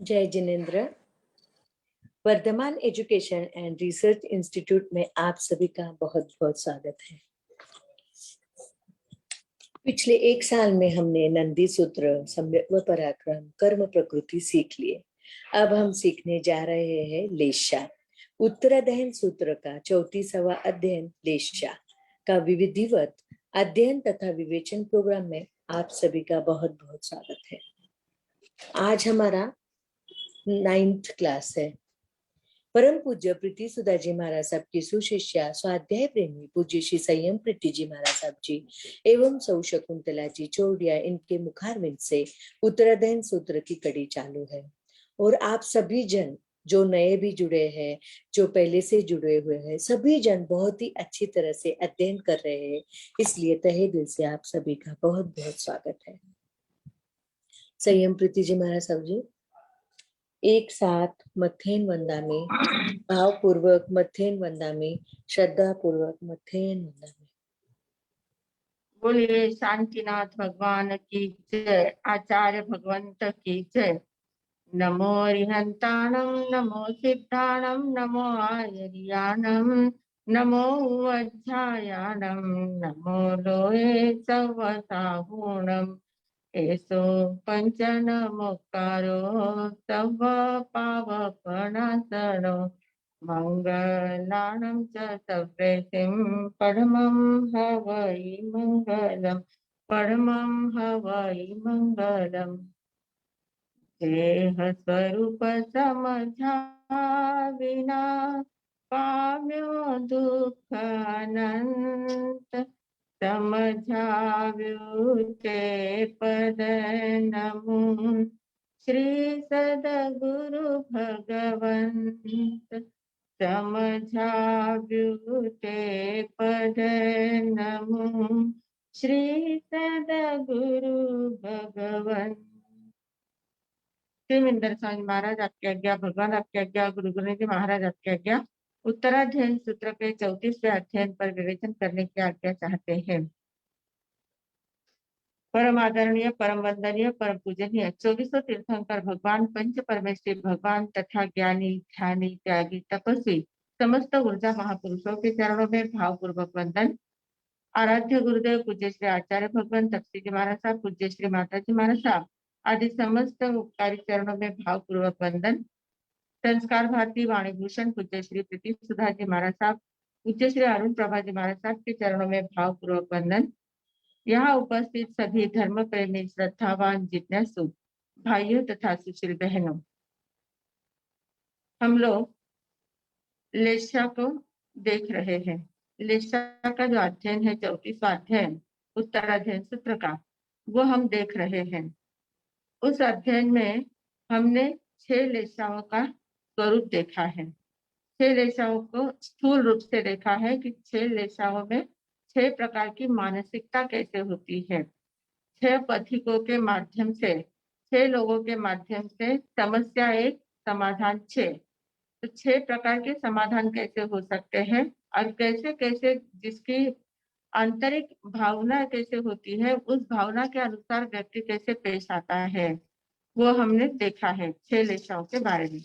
जय जिनेन्द्र। Vardhman education and research institute में आप सभी का बहुत बहुत स्वागत है। पिछले एक साल में हमने नंदी सूत्र, सम्यक व पराक्रम, कर्म प्रकृति सीख लिए। अब हम सीखने जा रहे हैं लेशा। उत्तराध्ययन सूत्र का 34वां अध्ययन लेशा का विधिवत अध्ययन तथा विवेचन प्रोग्राम में आप सभी का बहुत बहुत स्वागत है। आज हमारा 9th क्लास है। परम पूज्य प्रीति सुधा जी महाराज साहब की सुशिष्या स्वाध्याय प्रेमी पूज्य श्री संयम प्रीति जी महाराज साहब जी एवं सौ शकुंतला जी चौड़िया, इनके मुखारविंद से उत्तराध्ययन सूत्र की कड़ी चालू है। और आप सभी जन जो नए भी जुड़े हैं, जो पहले से जुड़े हुए हैं, सभी जन बहुत ही अच्छी तरह से अध्ययन कर रहे हैं। इसलिए तहे दिल से आप सभी का बहुत बहुत स्वागत है। संयम प्रीति जी महाराज साहब जी एक साथ मथेन वंदामी, भावपूर्वक मथेन वंदामी, श्रद्धा पूर्वक मथेन वंदामी। बोलिए शांतिनाथ भगवान की जय, आचार्य भगवंत की जय। नमो रिहंताणम, नमो सिद्धाणम, नमो आयर्याणम, नमो अध्यायाणम, नमो लोये सवसाहूणम। एसो पंचन मुक्कारो तव पावपनासनो। मंगलानं च सप्रेतिं परमं हवै मंगलम्, परमं हवै मंगलम्। देह स्वरूप समझा विना पाम्यो दुख अनंत। समझाव्यु ते पद नमो श्री सद्गुरु भगवंत। समझाव्यु ते पद नमो श्री सद्गुरु भगवंत। श्रीमिंदर स्वामी महाराज आपकी आज्ञा, भगवान आपकी आज्ञा, गुरु गोविंद जी महाराज आपकी आज्ञा। उत्तराध्ययन सूत्र के 34वें अध्ययन पर विवेचन करने की आज्ञा चाहते हैं। परम आदरणीय, परम वंदनीय, परम पूजनीय 2400 तीर्थंकर भगवान, पंच परमेश्वरी भगवान तथा ज्ञानी, ध्यानी, त्यागी, तपस्वी समस्त ऊर्जा महापुरुषों के चरणों में भावपूर्वक वंदन। आराध्य गुरुदेव पूज्य श्री आचार्य भगवान तपसी जी महाराज साहब, पूज्य श्री माता जी महाराज साहब आदि समस्त उपकारी चरणों में भावपूर्वक वंदन। संस्कार भारती वाणी भूषण पूज्य श्री प्रीति सुधा जी महाराज साहब, पूज्य श्री अरुण प्रभा जी महाराज साहब के चरणों में भावपूर्वक वंदन। यहाँ उपस्थित सभी धर्म प्रेमी, श्रद्धावान, जिज्ञासु भाइयों तथा सुशील बहनों, हम लोग लेशा को देख रहे हैं। लेशा का जो अध्ययन है 34वां अध्ययन उत्तराध्ययन सूत्र का, वो हम देख रहे हैं। उस अध्ययन में हमने 6 लेशाओं का स्वरूप देखा है। 6 लेशाओं को स्थूल रूप से देखा है कि 6 लेशाओं में 6 प्रकार की मानसिकता कैसे होती है। 6 पथिकों के माध्यम से, 6 लोगों के माध्यम से समस्या एक, समाधान 6। तो 6 प्रकार के समाधान कैसे हो सकते हैं और कैसे कैसे जिसकी आंतरिक भावना कैसे होती है, उस भावना के अनुसार व्यक्ति कैसे पेश आता है, वो हमने देखा है 6 लेशाओं के बारे में।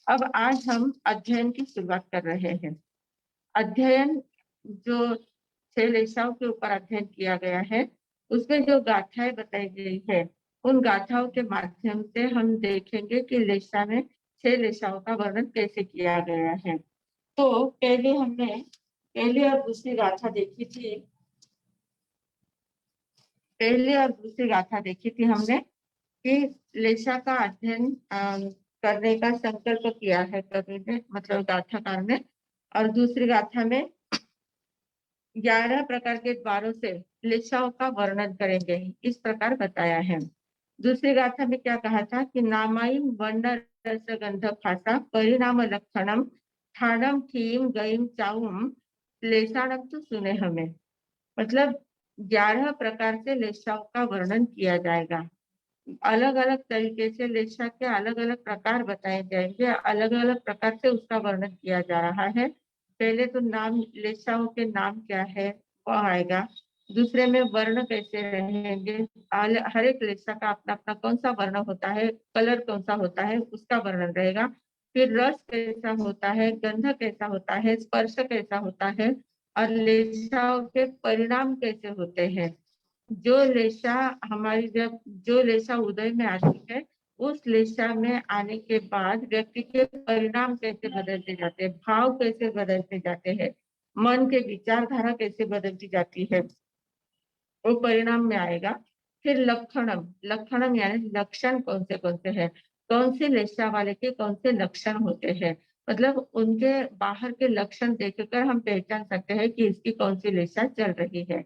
अब आज हम अध्ययन की शुरुआत कर रहे हैं। अध्ययन जो 6 लेशाओं के ऊपर अध्ययन किया गया है, उसमें जो गाथाएं बताई गई है, उन गाथाओं के माध्यम से हम देखेंगे कि लेशा में 6 लेशाओं का वर्णन कैसे किया गया है। तो पहले हमने पहली और दूसरी गाथा देखी थी। पहली और दूसरी गाथा देखी थी हमने कि लेशा का अध्ययन करने का संकल्प किया है कवि ने, मतलब गाथाकार ने। और दूसरी गाथा में 11 प्रकार के द्वारों से लेशाओं का वर्णन करेंगे, इस प्रकार बताया है। दूसरी गाथा में क्या कहा था कि नामाइम वर्ण रस गंध भाषा परिणाम लक्षणम ठाणम थीम गईम चाउम लेशाणम तो सुने हमें। मतलब 11 प्रकार से लेशाओं का वर्णन किया जाएगा। अलग अलग तरीके से लेशा के अलग अलग प्रकार बताए जाएंगे, अलग अलग प्रकार से उसका वर्णन किया जा रहा है। पहले तो नाम, लेशाओं के नाम क्या है वो आएगा। दूसरे में वर्ण कैसे रहेंगे, हर एक लेशा का अपना अपना कौन सा वर्ण होता है, कलर कौन सा होता है, उसका वर्णन रहेगा। फिर रस कैसा होता है, गंध कैसा होता है, स्पर्श कैसा होता है, और लेशाओं के परिणाम कैसे होते हैं। जो लेशा हमारी जब जो लेशा उदय में आती है, उस लेशा में आने के बाद व्यक्ति के परिणाम कैसे बदलते जाते हैं, भाव कैसे बदलते जाते हैं, मन के विचारधारा कैसे बदलती जाती है, वो परिणाम में आएगा। फिर लक्षणम, लक्षणम यानी लक्षण कौन से हैं, कौन से लेशा वाले के कौन से लक्षण होते हैं, मतलब उनके बाहर के लक्षण देखकर हम पहचान सकते हैं कि इसकी कौन सी लेशा चल रही है।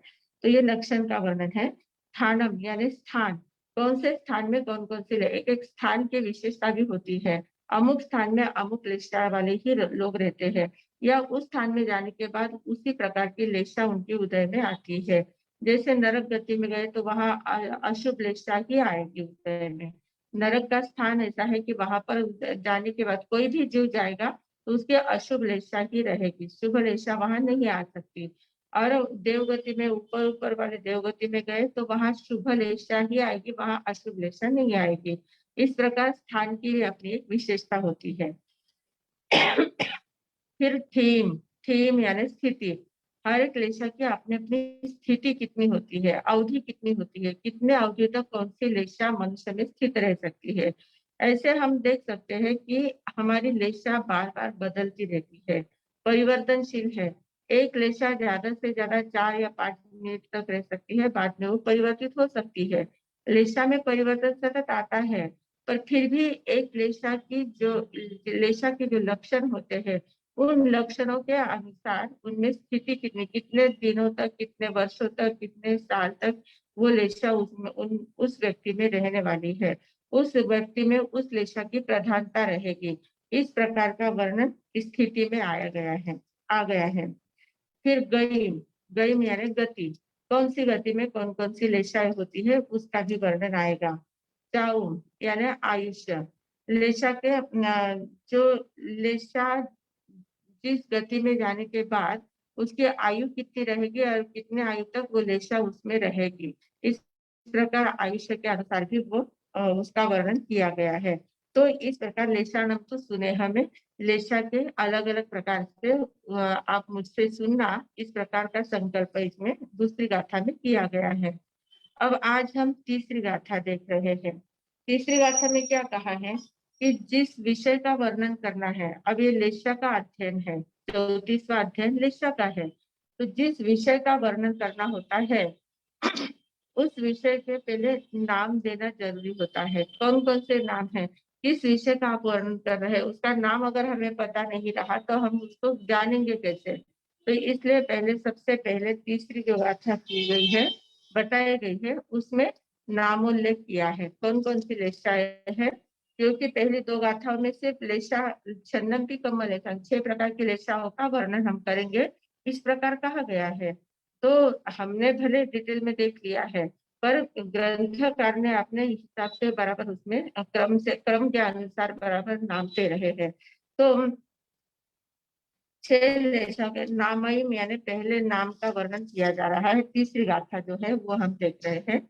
तो ये लक्षण का वर्णन है। स्थानम यानी स्थान, कौन से स्थान में कौन कौन से एक एक स्थान की विशेषता भी होती है। अमुक स्थान में अमुक लेशा वाले ही लोग रहते हैं, या उस स्थान में जाने के बाद उसी प्रकार की लेशा उनके उदय में आती है। जैसे नरक गति में गए तो वहां अशुभ लेशा ही आएगी उदय में। नरक का स्थान ऐसा है कि वहां पर जाने के बाद कोई भी जीव जाएगा तो उसके अशुभ लेशा ही रहेगी, शुभ लेशा वहां नहीं आ सकती। और देवगति में ऊपर ऊपर वाले देवगति में गए तो वहां शुभ लेशा ही आएगी, वहां अशुभ लेशा नहीं आएगी। इस प्रकार स्थान की अपनी एक विशेषता होती है। फिर थीम, थीम यानी स्थिति, हर एक लेशा की अपनी अपनी स्थिति कितनी होती है, अवधि कितनी होती है, कितने अवधि तक कौन सी लेशा मनुष्य में स्थित रह सकती है। ऐसे हम देख सकते हैं कि हमारी लेशा बार बार बदलती रहती है, परिवर्तनशील है। एक लेशा ज्यादा से ज्यादा 4 या 5 मिनट तक रह सकती है, बाद में वो परिवर्तित हो सकती है। लेशा में परिवर्तन सतत आता है, पर फिर भी एक लेशा के जो लक्षण होते हैं, उन लक्षणों के अनुसार उनमें स्थिति कितनी, कितने दिनों तक, कितने वर्षों तक, कितने साल तक वो लेशा उस व्यक्ति में रहने वाली है, उस व्यक्ति में उस लेशा की प्रधानता रहेगी। इस प्रकार का वर्णन स्थिति में आ गया है। फिर गईम, गईम यानी गति, कौन सी गति में कौन कौन सी लेशाएं होती है उसका भी वर्णन आएगा। चाउम यानी आयुष्य, लेशा के जो लेशा जिस गति में जाने के बाद उसकी आयु कितनी रहेगी और कितने आयु तक वो लेशा उसमें रहेगी, इस प्रकार आयुष्य के अनुसार भी वो उसका वर्णन किया गया है। तो इस प्रकार लेशानम तो सुने हमें, लेशा के अलग अलग प्रकार से आप मुझसे सुनना, इस प्रकार का संकल्प इसमें दूसरी गाथा में किया गया है। अब आज हम तीसरी गाथा देख रहे हैं। तीसरी गाथा में क्या कहा है कि जिस विषय का वर्णन करना है, अब ये लेशा का अध्ययन है, 34वां अध्ययन लेशा का है। तो जिस विषय का वर्णन करना होता है उस विषय के पहले नाम देना जरूरी होता है। कौन कौन से नाम है, किस विषय का आप वर्णन कर रहे हैं, उसका नाम अगर हमें पता नहीं रहा तो हम उसको जानेंगे कैसे। तो इसलिए सबसे पहले तीसरी जो गाथा की गई है, बताई गई है, उसमें नामोल्लेख किया है कौन कौन सी लेशाएं हैं। क्योंकि पहली 2 गाथाओं में सिर्फ लेशा, छन्नम की कमल लेशा, 6 प्रकार की लेशाओं का वर्णन हम करेंगे, इस प्रकार कहा गया है। तो हमने भले डिटेल में देख लिया है, पर ग्रंथकार ने अपने हिसाब से बराबर उसमें क्रम के अनुसार बराबर नाम दे रहे हैं। तो 6 लेशा के नामयम यानी पहले नाम का वर्णन किया जा रहा है। तीसरी गाथा जो है वो हम देख रहे हैं।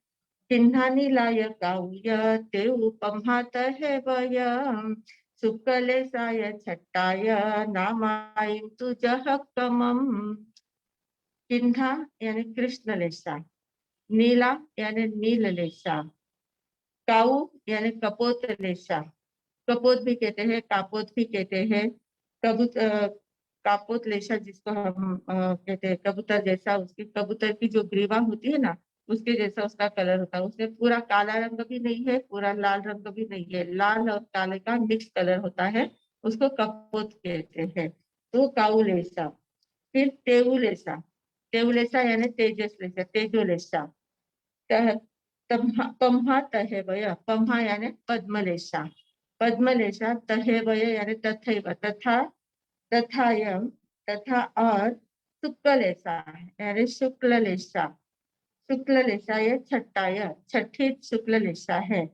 चिन्हानी लाय काव्य ते उपमात है वयम, शुक्लेशाय छट्टाय नामायम तुजह कमम। चिन्हा यानी कृष्ण लेशा, नीला यानी नील लेशा, काऊ यानी कपोत लेशा, कपोत भी कहते हैं, कापोत भी कहते हैं। कापोत लेशा जिसको हम कहते हैं कबूतर जैसा, उसकी कबूतर की जो ग्रीवा होती है ना, उसके जैसा उसका कलर होता है। उसमें पूरा काला रंग भी नहीं है, पूरा लाल रंग भी नहीं है, लाल और काले का मिक्स कलर होता है, उसको कपोत कहते हैं। तो काऊ लेशा। फिर तेउलेशा, तेउलेशा यानी तेजस लेशा, तेजोलेशा। पम्हा तहेवय, पम्हा यानी पद्मलेशा, पद्मलेशा। तहेवय यानी तथैव, तथा, तथायम, तथा और शुक्लेशा यानी शुक्ललेशा, शुक्ललेशा ये छठी शुक्ललेशा है।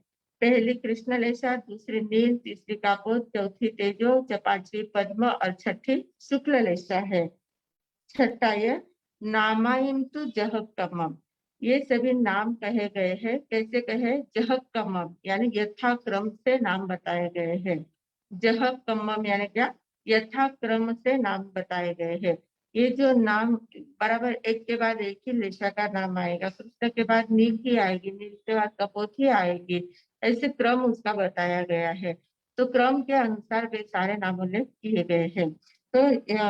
पहली कृष्णलेशा, दूसरी नील, तीसरी कापोत, चौथी तेजो, पांचवी पद्म और छठी शुक्ललेशा है। छठा नामायम तु जह कमम, ये सभी नाम कहे गए हैं। कैसे कहे? जह कमम यानी यथाक्रम से नाम बताए गए हैं। जह कमम यानी क्या? यथाक्रम से नाम बताए गए हैं। ये जो नाम बराबर एक के बाद एक ही लेशा का नाम आएगा, कृष्ण के बाद नील ही आएगी, नील के बाद कपोत ही आएगी, ऐसे क्रम उसका बताया गया है। तो क्रम के अनुसार वे सारे नाम उल्लेख किए गए हैं। तो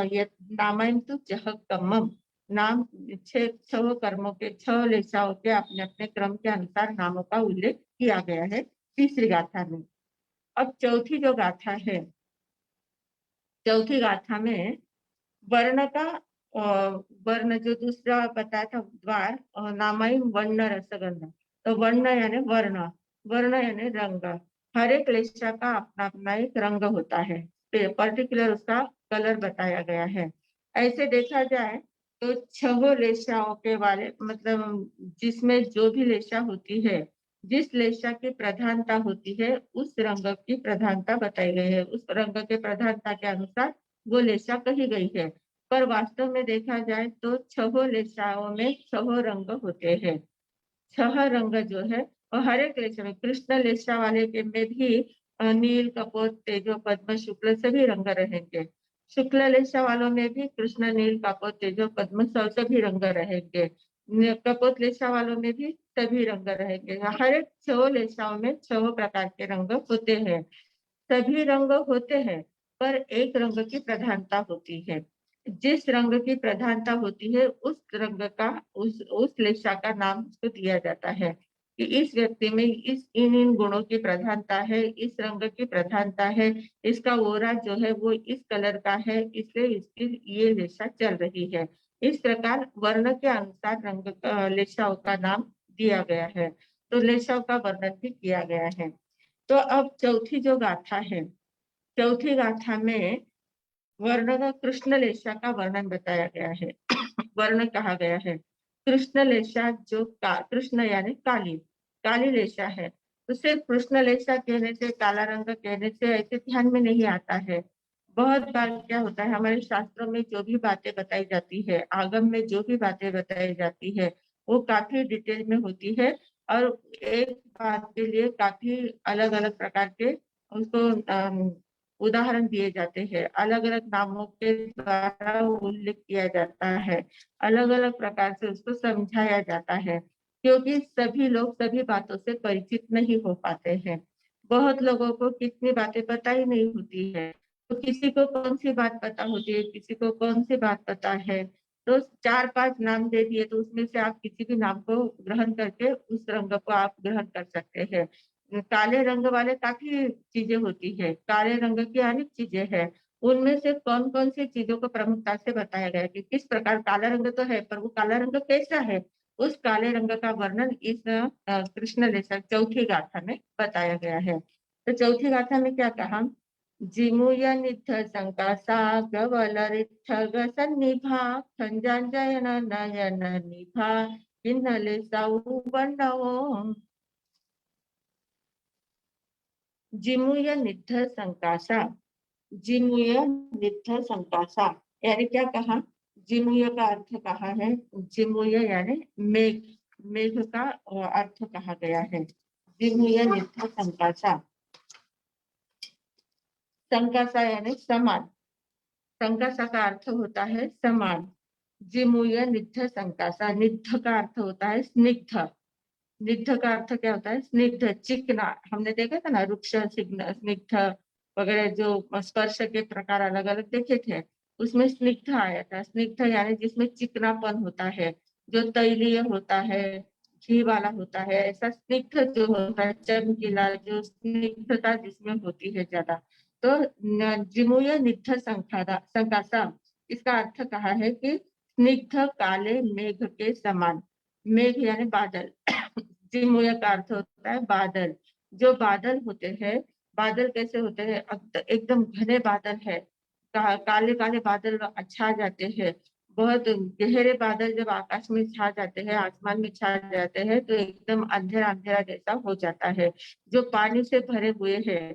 ये नामायन तो जह कमम, नाम छह कर्मों के, छह लेशाओं के अपने अपने क्रम के अनुसार नामों का उल्लेख किया गया है तीसरी गाथा में। अब चौथी जो गाथा है, चौथी गाथा में वर्ण का वर्ण जो दूसरा बताया था द्वार, नामाई वर्ण रसगंध, तो वर्ण यानी वर्ण, वर्ण यानी रंग। हर एक लेशा का अपना अपना एक रंग होता है, पर्टिकुलर उसका कलर बताया गया है। ऐसे देखा जाए तो छह लेशाओं के वाले मतलब जिसमें जो भी लेशा होती है, जिस लेशा की प्रधानता होती है उस रंग की प्रधानता बताई गई है, उस रंग के प्रधानता के अनुसार वो लेशा कही गई है। पर वास्तव में देखा जाए तो छह लेशाओं में छह रंग होते हैं। छह रंग जो है और हर एक लेशा में, कृष्ण लेशा वाले के में भी नील कपोत तेजो पद्म शुक्ल सभी रंग रहेंगे। शुक्ल लेशा वालों में भी कृष्ण नील कपोत तेजो पद्म सभी रंग रहेंगे। कपोत लेशा वालों में भी सभी रंग रहेंगे। हर एक छह लेशाओं में छह प्रकार के रंग होते हैं। सभी रंग होते हैं पर एक रंग की प्रधानता होती है। जिस रंग की प्रधानता होती है उस रंग का उस लेशा का नाम उसको दिया जाता है कि इस व्यक्ति में इस इन गुणों की प्रधानता है, इस रंग की प्रधानता है, इसका ओरा जो है वो इस कलर का है, इसलिए इसकी ये लेशा चल रही है। इस प्रकार वर्ण के अनुसार रंग लेशाओं का नाम दिया गया है, तो लेशाओं का वर्णन भी किया गया है। तो अब चौथी जो गाथा है, चौथी गाथा में वर्ण का कृष्ण लेशा का वर्णन बताया गया है। वर्ण कहा गया है कृष्ण लेशा, जो कृष्ण यानी काली, काली लेशा है। तो सिर्फ कृष्ण लेशा कहने से, काला रंग कहने से ऐसे ध्यान में नहीं आता है। बहुत बार क्या होता है, हमारे शास्त्रों में जो भी बातें बताई जाती है, आगम में जो भी बातें बताई जाती है, वो काफी डिटेल में होती है और एक बात के लिए काफी अलग अलग प्रकार के उसको उदाहरण दिए जाते हैं, अलग अलग नामों के द्वारा उल्लेख किया जाता है, अलग अलग प्रकार से उसको समझाया जाता है, क्योंकि सभी लोग सभी बातों से परिचित नहीं हो पाते हैं। बहुत लोगों को कितनी बातें पता ही नहीं होती है, तो किसी को कौन सी बात पता होती है, किसी को कौन सी बात पता है। तो चार पांच नाम दे दिए तो उसमें से आप किसी भी नाम को ग्रहण करके उस रंग को आप ग्रहण कर सकते हैं। काले रंग वाले काफी चीजें होती है, काले रंग की अनेक चीजें हैं, उनमें से कौन कौन सी चीजों को प्रमुखता से बताया गया कि किस प्रकार काला रंग तो है पर वो काला रंग कैसा है, उस काले रंग का वर्णन इस कृष्ण लेशा चौथी गाथा में बताया गया है। तो चौथी गाथा में क्या कहा? जिमुय नित्थ संकासा गवल रित्थ सन्निभा खंजांजयन नयन निभा चिन्ह लेशा वर्णो। जिमुय निद्ध संकासा, जिमुय निद्ध संकासा यानी क्या कहा? जिमुय का अर्थ कहा है, जिमुय यानी मेघ, मेघ का अर्थ कहा गया है। जिमुय निद्ध संकासा, संकासा यानी समान, संकासा का अर्थ होता है समान। जिमुय निद्ध संकासा, निद्ध का अर्थ होता है स्निग्ध, स्निग्ध का अर्थ क्या होता है? स्निग्ध, चिकना। हमने देखा था ना रुक्ष, स्निग्ध वगैरह जो स्पर्श के प्रकार अलग अलग देखे थे, उसमें स्निग्ध आया था। स्निग्ध यानी जिसमें चिकनापन होता है, जो तैलीय होता है, घी वाला होता है, ऐसा स्निग्ध जो होता है, चमकीला, जो स्निग्धता जिसमें होती है ज्यादा। तो जिमुय निग्ध संकासा, इसका अर्थ कहा है कि स्निग्ध काले मेघ के समान। मेघ यानी बादल, जिमुय का अर्थ होता है बादल। जो बादल होते हैं, बादल कैसे होते हैं? एकदम घने बादल है, काले काले बादल छा जाते हैं। बहुत गहरे बादल जब आकाश में छा जाते हैं, आसमान में छा जाते हैं, तो एकदम अंधेरा अंधेरा जैसा हो जाता है। जो पानी से भरे हुए हैं,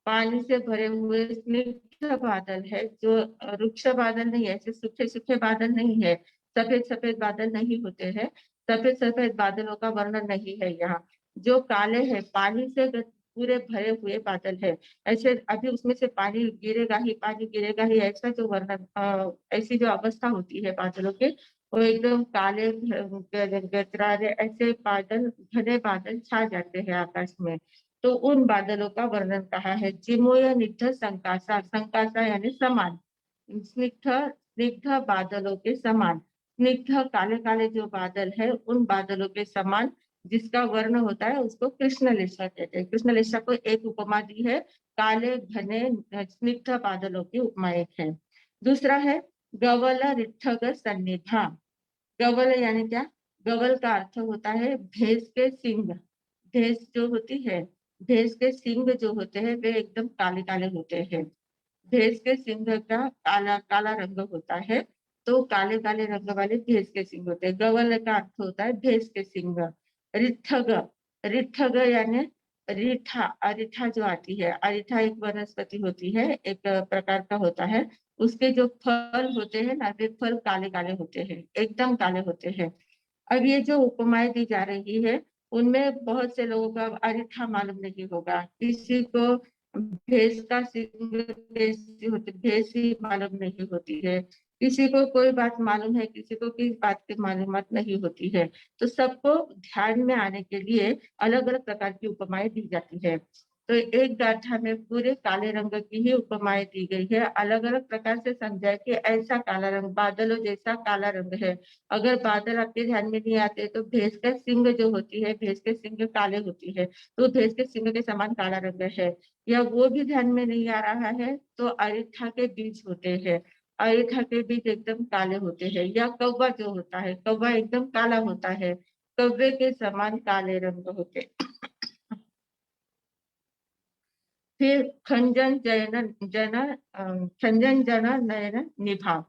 पानी से भरे हुए स्निग्ध बादल है, जो रुक्ष बादल नहीं है, ऐसे सूखे सूखे बादल नहीं है, सफेद सफेद बादल नहीं होते हैं, सफेद सफेद बादलों का वर्णन नहीं है यहाँ। जो काले हैं, पानी से पूरे भरे हुए बादल है, ऐसे अभी उसमें से पानी गिरेगा ही, ऐसा जो वर्णन ऐसी जो अवस्था होती है बादलों के, वो एकदम काले गजरारे ऐसे बादल, घने बादल छा जाते हैं आकाश में। तो उन बादलों का वर्णन कहा है। जिमोय निग्ध संकासा, संकासा यानी समान, स्निग्ध स्निग्ध बादलों के समान, स्निग्ध काले काले जो बादल है उन बादलों के समान जिसका वर्ण होता है उसको कृष्णलेशा कहते हैं। कृष्णलेशा को एक उपमा दी है, काले घने स्निग्ध बादलों की उपमा एक है। दूसरा है गवल रिठग सन्निभा। गवल यानी क्या? गवल का अर्थ होता है भैंस के सींग। भैंस जो होती है, भैंस के सींग जो होते हैं वे एकदम काले काले होते हैं। भैंस के सींग का काला काला रंग होता है, तो काले काले रंग वाले भैंस के सींग होते हैं। गवल का अर्थ होता है भैंस के सींग। रिठग, रिठग यानी रीठा, अरिठा जो आती है, अरिठा एक वनस्पति होती है, एक प्रकार का होता है। उसके जो फल होते हैं ना, वे फल काले काले होते हैं, एकदम काले होते हैं। अब ये जो उपमाएं दी जा रही है उनमें बहुत से लोगों का अरिठा मालूम नहीं होगा। किसी को भैंस का सींग कैसी होती, भैंस ही मालूम नहीं होती है। किसी को कोई बात मालूम है, किसी को किस बात की मालूमात नहीं होती है। तो सबको ध्यान में आने के लिए अलग अलग प्रकार की उपमाएं दी जाती है। तो एक गाथा में पूरे काले रंग की ही उपमाएं दी गई है, अलग अलग प्रकार से समझाए कि ऐसा काला रंग, बादलों जैसा काला रंग है। अगर बादल आपके ध्यान में नहीं आते तो भैंस का सिंग जो होती है, भैंस के सिंग काले होती है, तो भैंस के सिंग के समान काला रंग है। या वो भी ध्यान में नहीं आ रहा है तो अरिठा के बीज होते हैं, अरिठा के बीज एकदम काले होते हैं। या कौवा जो होता है, कौवा एकदम काला होता है, कौवे के समान काले रंग होते हैं। फिर खंजन खंजन जन नयन निभा।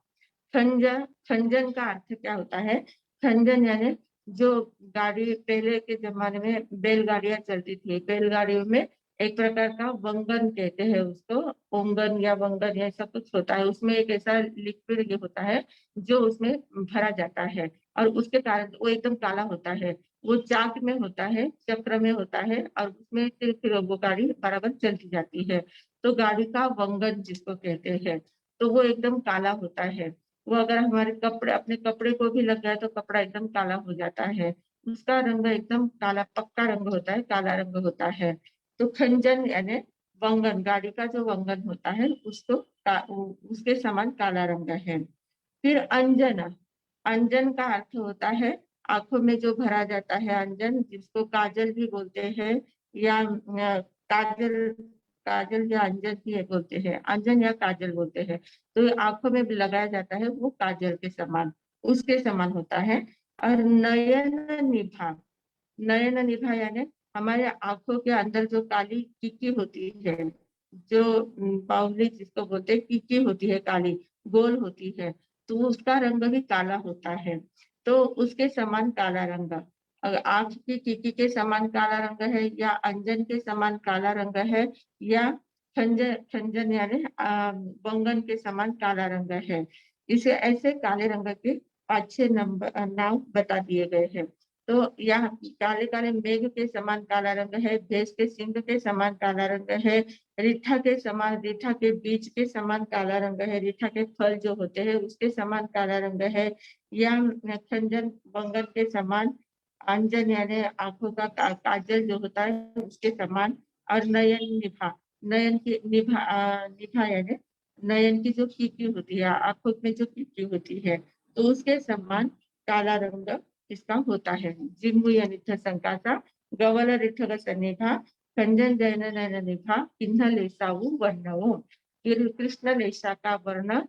खंजन का अर्थ क्या होता है? खंजन यानी जो गाड़ी, पहले के जमाने में बैलगाड़ियां चलती थी, बैलगाड़ियों में एक प्रकार का वंगन कहते हैं उसको, ओंगन या वंगन या ऐसा कुछ होता है। उसमें एक ऐसा लिक्विड ये होता है जो उसमें भरा जाता है, और उसके कारण वो एकदम काला होता है। वो चाक में होता है, चक्र में होता है, और उसमें फिर वो गाड़ी बराबर चलती जाती है। तो गाड़ी का वंगन जिसको कहते हैं, तो वो एकदम काला होता है। वो अगर हमारे कपड़े, अपने कपड़े को भी लग जाए तो कपड़ा एकदम काला हो जाता है। उसका रंग एकदम काला पक्का रंग होता है, काला रंग होता है। तो खंजन यानी वंगन, गाड़ी का जो वंगन होता है उसको उसके समान काला रंग है। फिर अंजन, अंजन का अर्थ होता है आंखों में जो भरा जाता है अंजन, जिसको काजल भी बोलते हैं, या काजल, काजल या अंजन भी बोलते हैं, अंजन या काजल बोलते हैं। तो आंखों में भी लगाया जाता है, वो काजल के समान, उसके समान होता है। और नयन निभा, नयन निभा यानी हमारे आंखों के अंदर जो काली कीकी होती है, जो बाउली जिसको बोलते हैं, कीकी होती है काली, गोल होती है, तो उसका रंग भी काला होता है। तो उसके समान काला रंग, अगर आंख की कीकी के समान काला रंग है, या अंजन के समान काला रंग है, या खंजन, खंजन यानी वंगन के समान काला रंग है। इसे ऐसे काले रंग के 5-6 नंबर नाम बता दिए गए हैं। तो यहाँ काले काले मेघ के समान काला रंग है, भैंस के सिंग के समान काला रंग है, रीठा के समान, रीठा के बीज के समान काला रंग है, रीठा के फल जो होते हैं उसके समान काला रंग है, या खंजन वंगन के समान, अंजन यानी आंखों का काजल जो होता है उसके समान, और नयन निभा, नयन की निभा यानी नयन की जो कीकी होती है, आंखों में जो कीकी होती है, तो उसके समान काला रंग इसका होता है। जिम्मु निथ संकासा, गवल रिठग सन्निभा, खंजन जैन नयन निभा, किन्ह लेसाऊ वर्णवो। कृष्ण लेशा का वर्ण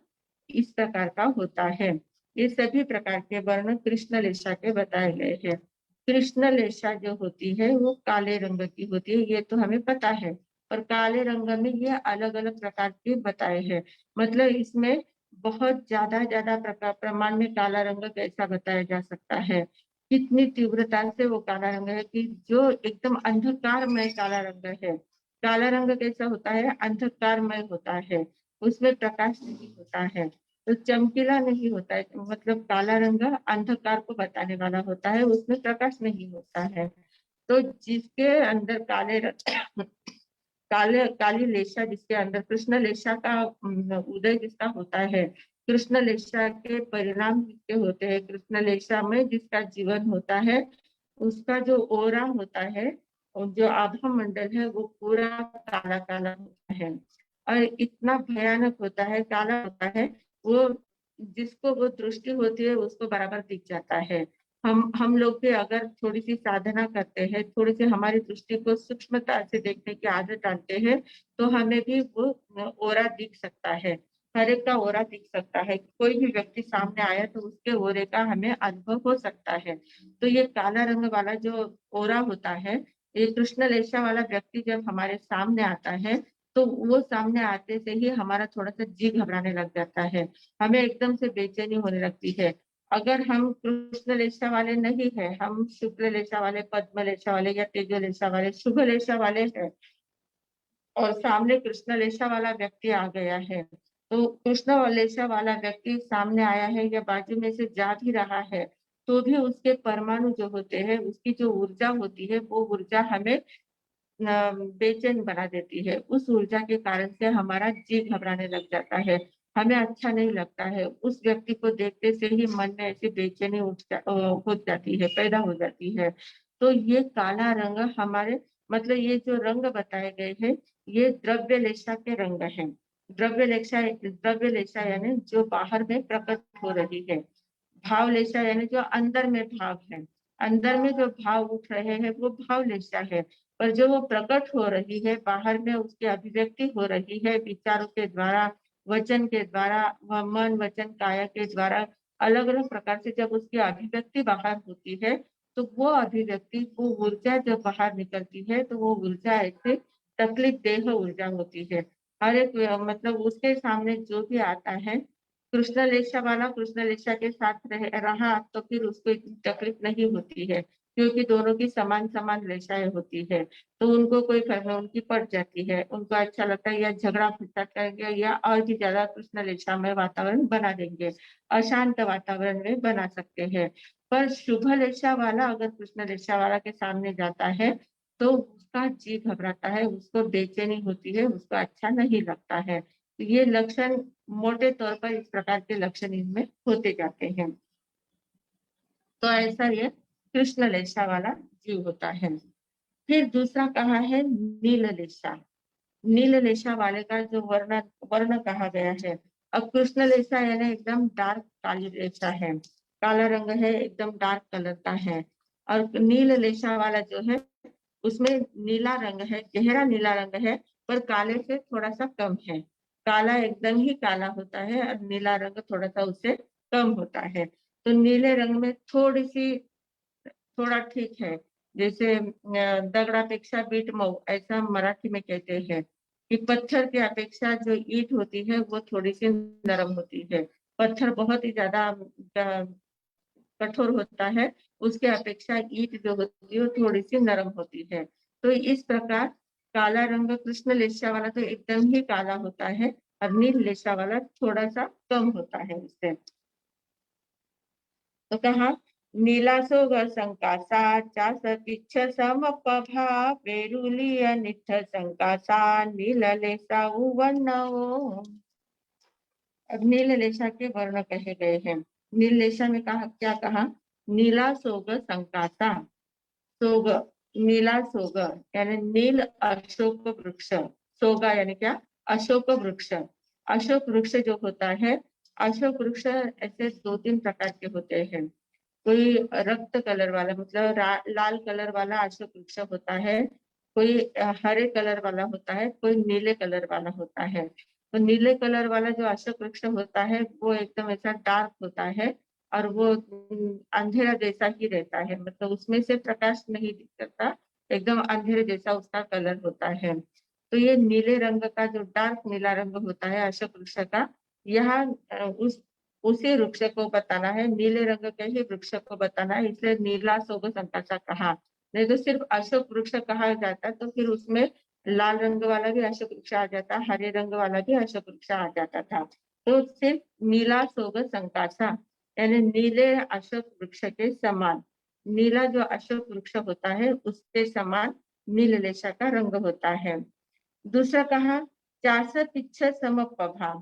इस प्रकार का होता है। ये सभी प्रकार के वर्ण कृष्ण लेशा के बताए गए हैं। कृष्ण लेशा जो होती है वो काले रंग की होती है, ये तो हमें पता है। और काले रंग में ये अलग अलग प्रकार के बताए हैं, मतलब इसमें बहुत ज्यादा ज्यादा प्रकार प्रमाण में काला रंग कैसा बताया जा सकता है, कितनी तीव्रता से वो काला रंग है, कि जो एकदम अंधकारमय काला रंग है। काला रंग कैसा होता है? अंधकारमय होता है, उसमें प्रकाश नहीं होता है। तो चमकीला नहीं होता है, मतलब काला रंग अंधकार को बताने वाला होता है, उसमें प्रकाश नहीं होता है। तो जिसके अंदर काली लेशा, जिसके अंदर कृष्ण लेशा का उदय जिसका होता है, कृष्ण लेशा के परिणाम जिसके होते हैं, कृष्ण लेशा में जिसका जीवन होता है, उसका जो ओरा होता है और जो आभा मंडल है, वो पूरा काला काला होता है और इतना भयानक होता है, काला होता है। वो जिसको वो दृष्टि होती है उसको बराबर दिख जाता है। हम लोग भी अगर थोड़ी सी साधना करते हैं, थोड़ी सी हमारी दृष्टि को सूक्ष्मता से देखने की आदत डालते हैं, तो हमें भी वो ओरा दिख सकता है। हर एक का ओरा दिख सकता है। कोई भी व्यक्ति सामने आया तो उसके ओरे का हमें अनुभव हो सकता है। तो ये काला रंग वाला जो ओरा होता है, ये कृष्ण लेशा वाला व्यक्ति जब हमारे सामने आता है, तो वो सामने आते से ही हमारा थोड़ा सा जी घबराने लग जाता है, हमें एकदम से बेचैनी होने लगती है। अगर हम कृष्ण लेशा वाले नहीं है, हम शुक्ल लेशा वाले, पद्म लेशा वाले या तेजो लेशा वाले, शुभ लेशा वाले हैं और सामने कृष्ण लेशा वाला व्यक्ति आ गया है, तो कृष्ण लेशा वाला व्यक्ति सामने आया है या बाजू में से जा भी रहा है, तो भी उसके परमाणु जो होते हैं, उसकी जो ऊर्जा होती है, वो ऊर्जा हमें बेचैन बना देती है। उस ऊर्जा के कारण से हमारा जी घबराने लग जाता है, हमें अच्छा नहीं लगता है। उस व्यक्ति को देखते से ही मन में ऐसी बेचैनी हो जाती है, पैदा हो जाती है। तो ये काला रंग हमारे, मतलब ये जो रंग बताए गए हैं, ये द्रव्य लेशा के रंग हैं। द्रव्य लेशा यानी जो बाहर में प्रकट हो रही है। भाव लेशा यानी जो अंदर में भाव है, अंदर में जो भाव उठ रहे हैं, वो भाव लेशा है। पर जो वो प्रकट हो रही है बाहर में, उसकी अभिव्यक्ति हो रही है विचारों के द्वारा, वचन के द्वारा, मन वचन काया के द्वारा, अलग अलग प्रकार से जब उसकी अभिव्यक्ति बाहर होती है, तो वो अभिव्यक्ति, वो ऊर्जा जब बाहर निकलती है, तो वो ऊर्जा ऐसे तकलीफ देह ऊर्जा होती है। हर एक मतलब उसके सामने जो भी आता है, कृष्ण लेशा वाला कृष्ण लेशा के साथ रहा तो फिर उसको इतनी तकलीफ नहीं होती है, क्योंकि दोनों की समान समान लेशाएं होती है। तो उनको कोई फर्क नहीं, उनकी पड़ जाती है, उनको अच्छा लगता है, या झगड़ा फसाद करेंगे या और भी ज्यादा कृष्ण लेशा में वातावरण बना देंगे, अशांत वातावरण में बना सकते हैं। पर शुभ लेशा वाला अगर कृष्ण लेशा वाला के सामने जाता है, तो उसका जी घबराता है, उसको बेचैनी होती है, उसको अच्छा नहीं लगता है। तो ये लक्षण मोटे तौर पर इस प्रकार के लक्षण इनमें होते जाते हैं। तो ऐसा ये कृष्ण लेशा वाला जीव होता है। फिर दूसरा कहा है नील लेशा। नील लेशा वाले का जो वर्ण वर्ण कहा गया है। अब कृष्ण लेशा यानी एकदम डार्क काली लेशा है, काला रंग है, एकदम डार्क कलर का है। और नील लेशा वाला जो है, उसमें नीला रंग है, गहरा नीला रंग है, पर काले से थोड़ा सा कम है। काला एकदम ही काला होता है और नीला रंग थोड़ा सा उससे कम होता है। तो नीले रंग में थोड़ी सी, थोड़ा ठीक है, जैसे दगड़ापेक्षा बीट मऊ, ऐसा मराठी में कहते हैं कि पत्थर की अपेक्षा जो ईंट होती है वो थोड़ी सी नरम होती है। पत्थर बहुत ही ज्यादा कठोर होता है, उसके अपेक्षा ईंट जो होती है वो थोड़ी सी नरम होती है। तो इस प्रकार काला रंग कृष्ण लेशा वाला तो एकदम ही काला होता है और नील लेशा वाला थोड़ा सा कम होता है उससे। तो कहा नीला सोग संकासा चास पिच्छ समपभा पेरुलिय नित्थ संकासा नील लेसा उवन्नओ। अब नील लेशा के वर्ण कहे गए हैं। नील लेशा में कहा, क्या कहा, नीला सोग संकासा, सोग, नीला सोग यानी नील अशोक वृक्ष, सोगा यानी क्या, अशोक वृक्ष। अशोक वृक्ष जो होता है, अशोक वृक्ष ऐसे दो तीन प्रकार के होते हैं। कोई रक्त कलर वाला, मतलब लाल कलर वाला अशोक वृक्ष होता है, कोई हरे कलर वाला होता है, कोई नीले कलर वाला होता है। तो नीले कलर वाला जो अशोक वृक्ष होता है, वो एकदम ऐसा डार्क होता है और वो अंधेरा जैसा ही रहता है, मतलब उसमें से प्रकाश नहीं दिखता, एकदम अंधेरे जैसा उसका कलर होता है। तो ये नीले रंग का जो डार्क नीला रंग होता है अशोक वृक्ष का, यहाँ उस उसी वृक्ष को बताना है, नीले रंग के ही वृक्ष को बताना है, इसलिए नीला सोग संकासा कहा। नहीं तो सिर्फ अशोक वृक्ष कहा जाता तो फिर उसमें लाल रंग वाला भी अशोक वृक्ष आ जाता, हरे रंग वाला भी अशोक वृक्ष आ जाता था। तो सिर्फ नीला सोग संकासा यानी नीले अशोक वृक्ष के समान, नीला जो अशोक वृक्ष होता है उसके समान नीललेशा का रंग होता है। दूसरा कहा चास पिच्छ समपभा,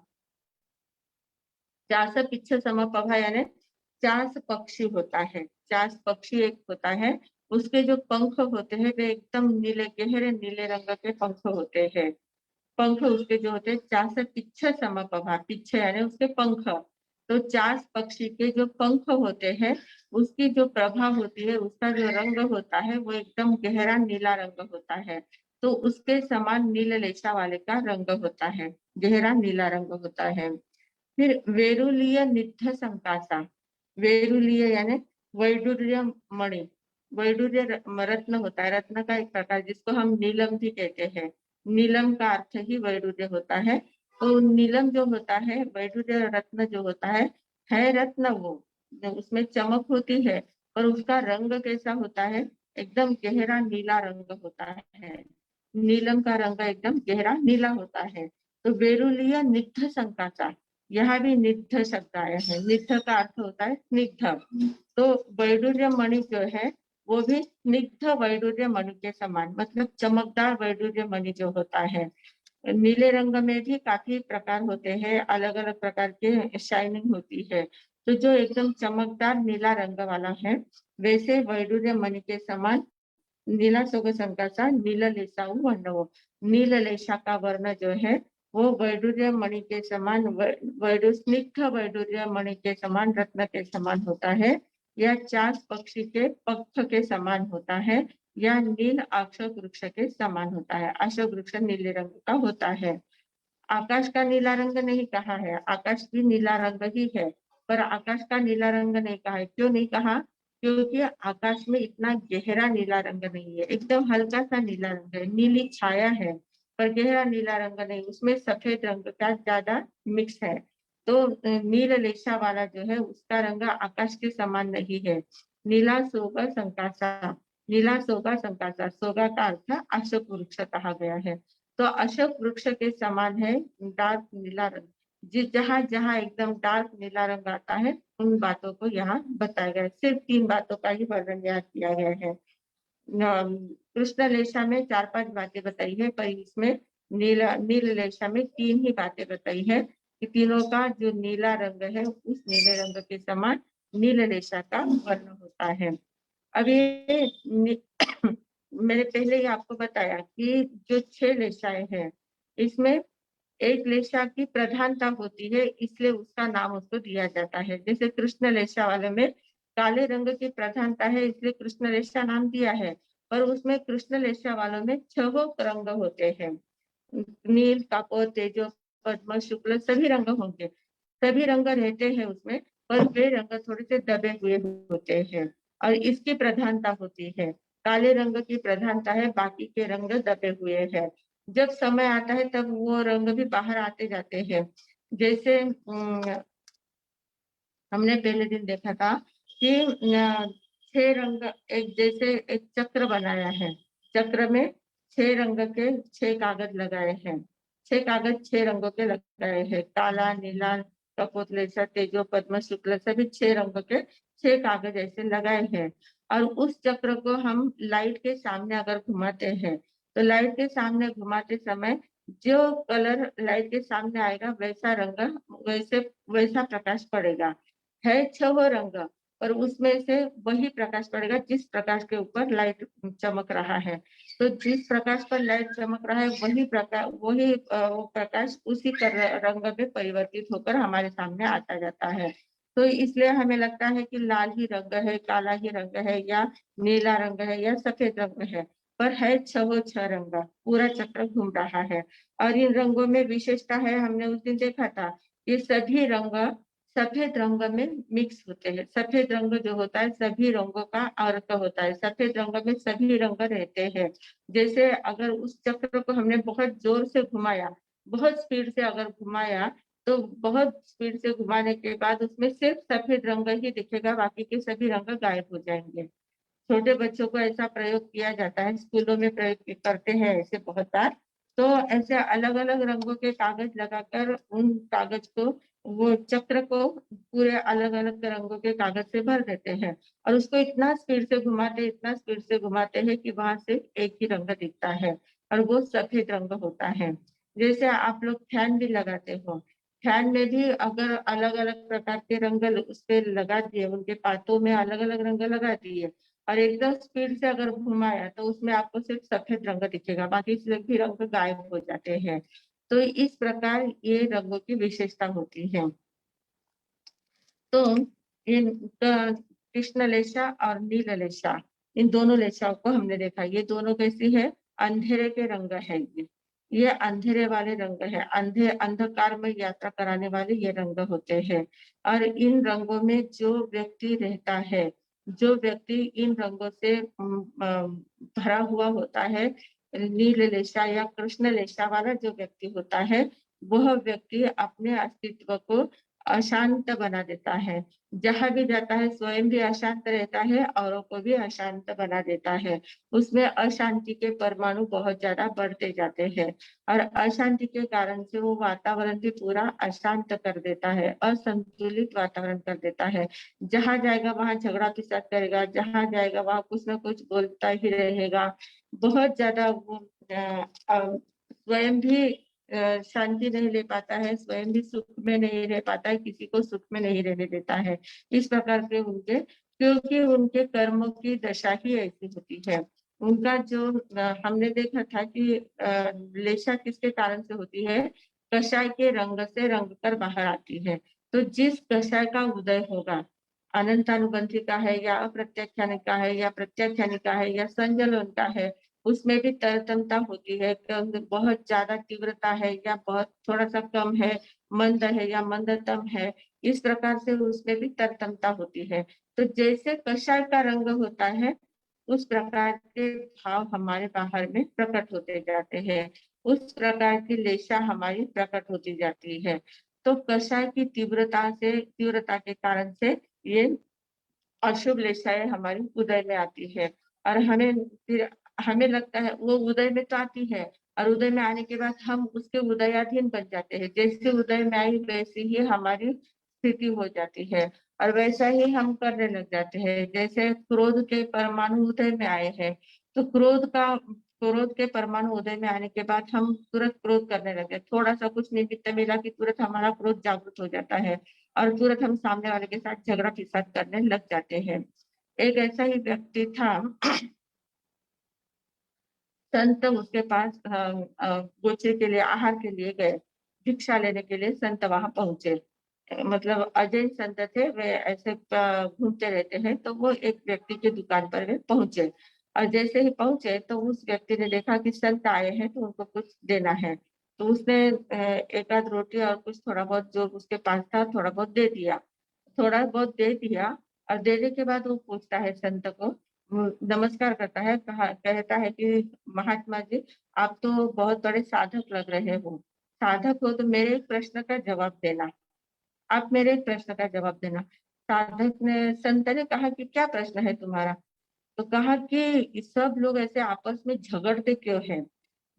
चास पिच्छ समपभा यानी चास पक्षी होता है, चास पक्षी एक होता है, उसके जो पंख होते हैं वे एकदम नीले गहरे नीले रंग के पंख होते हैं। पंख उसके जो होते हैं चास पिच्छ समपभा, पिच्छ यानी उसके पंख, तो चास पक्षी के जो पंख होते हैं उसकी जो प्रभा होती है, उसका जो रंग होता है वो एकदम गहरा नीला रंग होता है। तो उसके समान नीललेशा वाले का रंग होता है, गहरा नीला रंग होता है। फिर वेरुलीय नित्य संकासा, वेरुलीय यानी वैडूर्य मणि, वैडूर्य रत्न होता है, रत्न का एक प्रकार जिसको हम नीलम भी कहते हैं, नीलम का अर्थ ही वैडूर्य होता है। तो नीलम जो होता है, वैडूर्य रत्न जो होता है रत्न वो, उसमें चमक होती है, पर उसका रंग कैसा होता है, एकदम गहरा नीला रंग होता है, नीलम का रंग एकदम गहरा नीला होता है। तो वेरुलीय नित्य संकासा, यहाँ भी नित्य शब्द आया है, नित्य का अर्थ होता है स्निग्ध, तो वैडूर्य मणि जो है वो भी स्निग्ध वैडूर्य मणि के समान, मतलब चमकदार वैडूर्य मणि जो होता है। नीले रंग में भी काफी प्रकार होते हैं, अलग अलग प्रकार के शाइनिंग होती है, तो जो एकदम चमकदार नीला रंग वाला है वैसे वैडूर्य मणि के समान नीला सोग संकासा नीललेशा वर्णव, नीललेशा का वर्ण जो है वो वैडूर्य मणि के समान, स्निग्ध वैडूर्य मणि के समान, रत्न के समान होता है, या चास पक्षी के पंख के समान होता है, या नील अशोक वृक्ष के समान होता है। अशोक वृक्ष नीले रंग का होता है। आकाश का नीला रंग नहीं कहा है, आकाश भी नीला रंग ही है, पर आकाश का नीला रंग नहीं कहा है। क्यों नहीं कहा, क्योंकि आकाश में इतना गहरा नीला रंग नहीं है, एकदम हल्का सा नीला रंग है, नीली छाया है, पर गहरा नीला रंग नहीं, उसमें सफेद रंग का ज्यादा मिक्स है। तो नील लेशा वाला जो है उसका रंग आकाश के समान नहीं है। नीला सोगा संकासा, नीला सोगा संकासा, सोगा का अर्थ अशोक वृक्ष कहा गया है, तो अशोक वृक्ष के समान है डार्क नीला रंग। जहां जहां एकदम डार्क नीला रंग आता है उन बातों को यहाँ बताया गया है, सिर्फ 3 बातों का ही वर्णन यहाँ किया गया है। कृष्ण लेशा में 4-5 बातें बताई है, पर इसमें नील लेशा में 3 ही बातें बताई है कि तीनों का जो नीला रंग है उस नीले रंग के समान नील लेशा का वर्ण होता है। अब ये मैंने पहले ही आपको बताया कि जो 6 लेशाएं हैं इसमें एक लेशा की प्रधानता होती है, इसलिए उसका नाम उसको दिया जाता है। जैसे कृष्ण लेशा वाले में काले रंग की प्रधानता है इसलिए कृष्ण लेशा नाम दिया है, पर उसमें कृष्ण लेशा वालों में 6 रंग होते हैं, नील कापोर तेजो पद्म शुक्ल सभी रंग होंगे, सभी रंग रहते हैं उसमें, पर वे रंग थोड़े से दबे हुए होते हैं और इसकी प्रधानता होती है। काले रंग की प्रधानता है, बाकी के रंग दबे हुए हैं। जब समय आता है तब वो रंग भी बाहर आते जाते हैं। जैसे हमने पहले दिन देखा था कि 6 रंग, एक जैसे एक चक्र बनाया है, चक्र में 6 रंग के 6 कागज लगाए हैं, 6 कागज 6 रंगों के लगाए हैं, काला नीला कपोतलेशा तेजो पद्म शुक्ल सभी 6 रंग के 6 कागज ऐसे लगाए हैं। और उस चक्र को हम लाइट के सामने अगर घुमाते हैं तो लाइट के सामने घुमाते समय जो कलर लाइट के सामने आएगा वैसा रंग, वैसा प्रकाश पड़ेगा। है 6 रंग, पर उसमें से वही प्रकाश पड़ेगा जिस प्रकाश के ऊपर लाइट चमक रहा है, तो जिस प्रकाश पर लाइट चमक रहा है वही प्रकाश, वो प्रकाश उसी रंग में परिवर्तित होकर हमारे सामने आता जाता है। तो इसलिए हमें लगता है कि लाल ही रंग है, काला ही रंग है, या नीला रंग है, या सफेद रंग है, पर है 6 रंग, पूरा चक्र घूम रहा है। और इन रंगों में विशेषता है, हमने उस दिन देखा था, ये सभी रंग सफेद रंग में मिक्स होते हैं। सफेद रंग जो होता है सभी रंगों का अर्थ होता है, सफेद रंग में सभी रंग रहते हैं। जैसे अगर उस चक्र को हमने बहुत जोर से घुमाया, बहुत स्पीड से अगर घुमाया, तो बहुत स्पीड से घुमाने के बाद उसमें सिर्फ सफेद रंग ही दिखेगा, बाकी के सभी रंग गायब हो जाएंगे। छोटे बच्चों को ऐसा प्रयोग किया जाता है, स्कूलों में प्रयोग करते हैं ऐसे बहुत बार। तो ऐसे अलग अलग रंगों के कागज लगाकर उन कागज को वो चक्र को पूरे अलग अलग रंगों के कागज से भर देते हैं और उसको इतना स्पीड से घुमाते, इतना स्पीड से घुमाते हैं कि वहां से एक ही रंग दिखता है और वो सफेद रंग होता है। जैसे आप लोग फैन भी लगाते हो, फैन में भी अगर अलग अलग प्रकार के रंग उस पे लगा दिए, उनके पातों में अलग अलग रंग लगा दिए और एकदम स्पीड से अगर घुमाया तो उसमें आपको सिर्फ सफेद रंग दिखेगा, बाकी सभी रंग गायब हो जाते हैं। तो इस प्रकार ये रंगों की विशेषता होती है। तो इन कृष्ण लेशा और नील लेशा, इन दोनों लेशाओं को हमने देखा। ये दोनों कैसी है? अंधेरे के रंग है। ये अंधेरे वाले रंग है, अंधकार में यात्रा कराने वाले ये रंग होते हैं। और इन रंगों में जो व्यक्ति रहता है, जो व्यक्ति इन रंगों से भरा हुआ होता है, नील लेशा या कृष्ण लेशा वाला जो व्यक्ति होता है, वह व्यक्ति अपने अस्तित्व को अशांत बना देता है। जहाँ भी जाता है स्वयं भी अशांत रहता है, औरों को भी अशांत बना देता है। उसमें अशांति के परमाणु बहुत ज्यादा बढ़ते जाते हैं और अशांति के कारण से वो वातावरण भी पूरा अशांत कर देता है, असंतुलित वातावरण कर देता है। जहाँ जाएगा वहां झगड़ा फिसाद करेगा, जहाँ जाएगा वहां कुछ ना कुछ बोलता ही रहेगा। बहुत ज्यादा वो स्वयं भी शांति नहीं ले पाता है, स्वयं भी सुख में नहीं रह पाता है, किसी को सुख में नहीं रहने देता है। इस प्रकार के उनके, क्योंकि उनके कर्मों की दशा ही ऐसी होती है। उनका जो हमने देखा था कि लेशा किसके कारण से होती है? कषाय के रंग से रंग कर बाहर आती है। तो जिस कषाय का उदय होगा, अनंतानुबंधी का है या अप्रत्याख्यान का है या प्रत्याख्यान का है या संजलन का है, उसमें भी तरतमता होती है। बहुत ज्यादा तीव्रता है या बहुत थोड़ा सा कम है, मंद है या मंदतम है, इस प्रकार से उसमें भी तरतमता होती है। तो जैसे कषाय का रंग होता है, उस प्रकार के भाव हमारे बाहर में प्रकट होते जाते हैं, उस प्रकार की लेशा हमारी प्रकट होती जाती है। तो कषाय की तीव्रता के कारण से ये अशुभ लेशाएं हमारी उदय में आती है। और हमें लगता है वो उदय में तो आती है और उदय में आने के बाद हम उसके उदयाधीन बन जाते हैं। जैसे उदय में आई वैसी ही हमारी स्थिति हो जाती है और वैसा ही हम करने लग जाते हैं। जैसे क्रोध के परमाणु उदय में आए हैं, तो क्रोध के परमाणु उदय में आने के बाद हम तुरंत क्रोध करने लगे, थोड़ा सा कुछ निमित्त मिला कि तुरंत हमारा क्रोध जागृत हो जाता है और तुरंत हम सामने वाले के साथ झगड़ा फिसाद करने लग जाते हैं। एक ऐसा ही व्यक्ति था, संत उसके पास गोचे के लिए, आहार के लिए गए, भिक्षा लेने के लिए संत वहां पहुंचे। मतलब अजय संत थे, वे ऐसे घूमते रहते हैं। तो वो एक व्यक्ति की दुकान पर वे पहुंचे और जैसे ही पहुंचे तो उस व्यक्ति ने देखा कि संत आए हैं तो उनको कुछ देना है। तो उसने एक आध रोटी और कुछ थोड़ा बहुत जो उसके पास था थोड़ा बहुत दे दिया, थोड़ा बहुत दे दिया। और देने के बाद वो पूछता है संत को, वो नमस्कार करता है, कहता है कि महात्मा जी, आप तो बहुत बड़े साधक लग रहे हो, साधक हो तो मेरे एक प्रश्न का जवाब देना, आप मेरे एक प्रश्न का जवाब देना। साधक ने, संत ने कहा कि क्या प्रश्न है तुम्हारा? तो कहा कि सब लोग ऐसे आपस में झगड़ते क्यों हैं?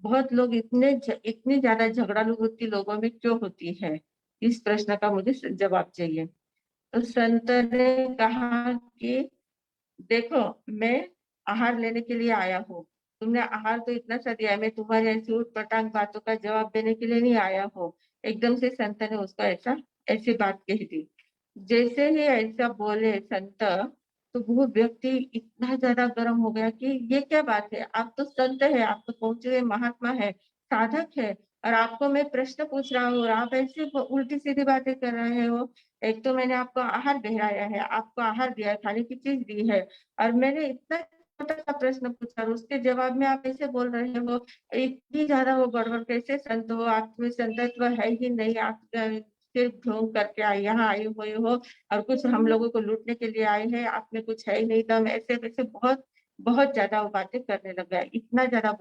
बहुत लोग इतनी ज्यादा झगड़ालू वृत्ति लोगों में क्यों होती है? इस प्रश्न का मुझे जवाब चाहिए। तो संत ने कहा कि देखो, मैं आहार लेने के लिए आया हूँ, तुमने आहार तो इतना सा दिया है, मैं तुम्हारी ऐसी उटपटांग बातों का जवाब देने के लिए नहीं आया हूँ। एकदम से संत ने उसको ऐसी बात कह दी। जैसे ही ऐसा बोले संत, तो वो व्यक्ति इतना ज्यादा गर्म हो गया कि ये क्या बात है, आप तो संत है, आप तो पहुंचे हुए महात्मा है, साधक है, और आपको मैं प्रश्न पूछ रहा हूँ और आप ऐसी उल्टी सीधी बातें कर रहे हो। एक तो मैंने आपको आहार बहराया है, आपको आहार दिया है, खाने की चीज दी है, और मैंने इतना छोटा सा प्रश्न पूछा और उसके जवाब में आप ऐसे बोल रहे हो, इतनी ज्यादा वो गड़बड़, कैसे संत हो, आप में संतत्व है ही नहीं, आप सिर्फ ढोंग करके यहाँ आए हुए हो और कुछ हम लोगों को लूटने के लिए आए हैं, आप में कुछ है ही नहीं दम, ऐसे वैसे बहुत बहुत ज्यादा वो बातें करने लग गया, इतना ज्यादा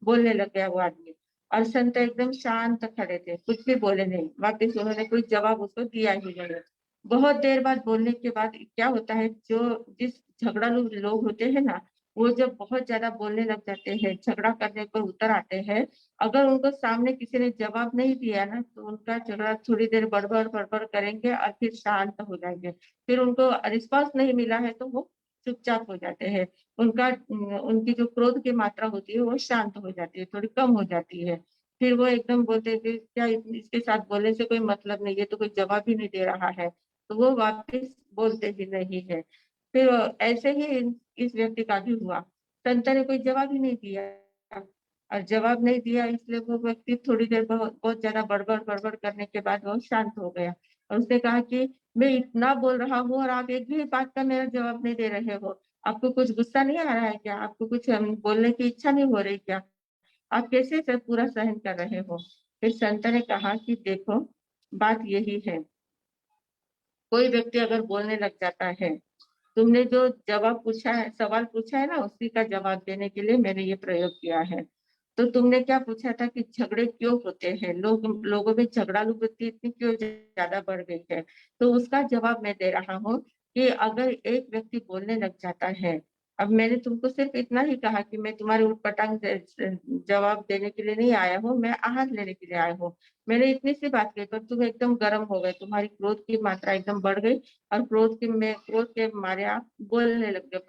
बोलने लग गया वो आदमी। और संत एकदम शांत खड़े थे, कुछ भी बोले नहीं, वापिस उन्होंने कोई जवाब उसको दिया ही नहीं। बहुत देर बाद बोलने के बाद क्या होता है, जो जिस झगड़ालू लोग होते हैं ना, वो जब बहुत ज्यादा बोलने लग जाते हैं, झगड़ा करने पर उतर आते हैं, अगर उनको सामने किसी ने जवाब नहीं दिया ना, तो उनका झगड़ा थोड़ी देर बड़बड़ बड़बड़ करेंगे और फिर शांत हो जाएंगे। फिर उनको रिस्पांस नहीं मिला है तो वो चुपचाप हो जाते हैं। उनकी जो क्रोध की मात्रा होती है वो शांत हो जाती है, थोड़ी कम हो जाती है। फिर वो एकदम बोलते हैं कि क्या इसके साथ बोलने से कोई मतलब नहीं है, तो कोई जवाब ही नहीं दे रहा है, तो वो वापस बोलते ही नहीं है। फिर ऐसे ही इस व्यक्ति का भी हुआ। संत ने कोई जवाब ही नहीं दिया, और जवाब नहीं दिया इसलिए वो व्यक्ति थोड़ी देर बहुत बहुत ज्यादा बड़बड़ बड़बड़ करने के बाद वो शांत हो गया। और उसने कहा कि मैं इतना बोल रहा हूँ और आप एक भी बात का मेरा जवाब नहीं दे रहे हो। आपको कुछ गुस्सा नहीं आ रहा है क्या? आपको कुछ बोलने की इच्छा नहीं हो रही क्या? आप कैसे सब पूरा सहन कर रहे हो? फिर संत ने कहा कि देखो, बात यही है, कोई व्यक्ति अगर बोलने लग जाता है, तुमने जो जवाब पूछा है, सवाल पूछा है ना, उसी का जवाब देने के लिए मैंने ये प्रयोग किया है। तो तुमने क्या पूछा था कि झगड़े क्यों होते हैं, लोगों में झगड़ालू वृत्ति इतनी क्यों ज्यादा बढ़ गई है? तो उसका जवाब मैं दे रहा हूँ कि अगर एक व्यक्ति बोलने लग जाता है, अब मैंने तुमको सिर्फ इतना ही कहा कि मैं तुम्हारे उटपटांग जवाब देने के लिए नहीं आया हूँ, मैं आहत लेने के लिए आया हूँ। मैंने इतनी सी बात कही पर तुम एकदम गर्म हो गए, तुम्हारी क्रोध की मात्रा एकदम बढ़ गई, और क्रोध के मारे आप बोलने लग गए,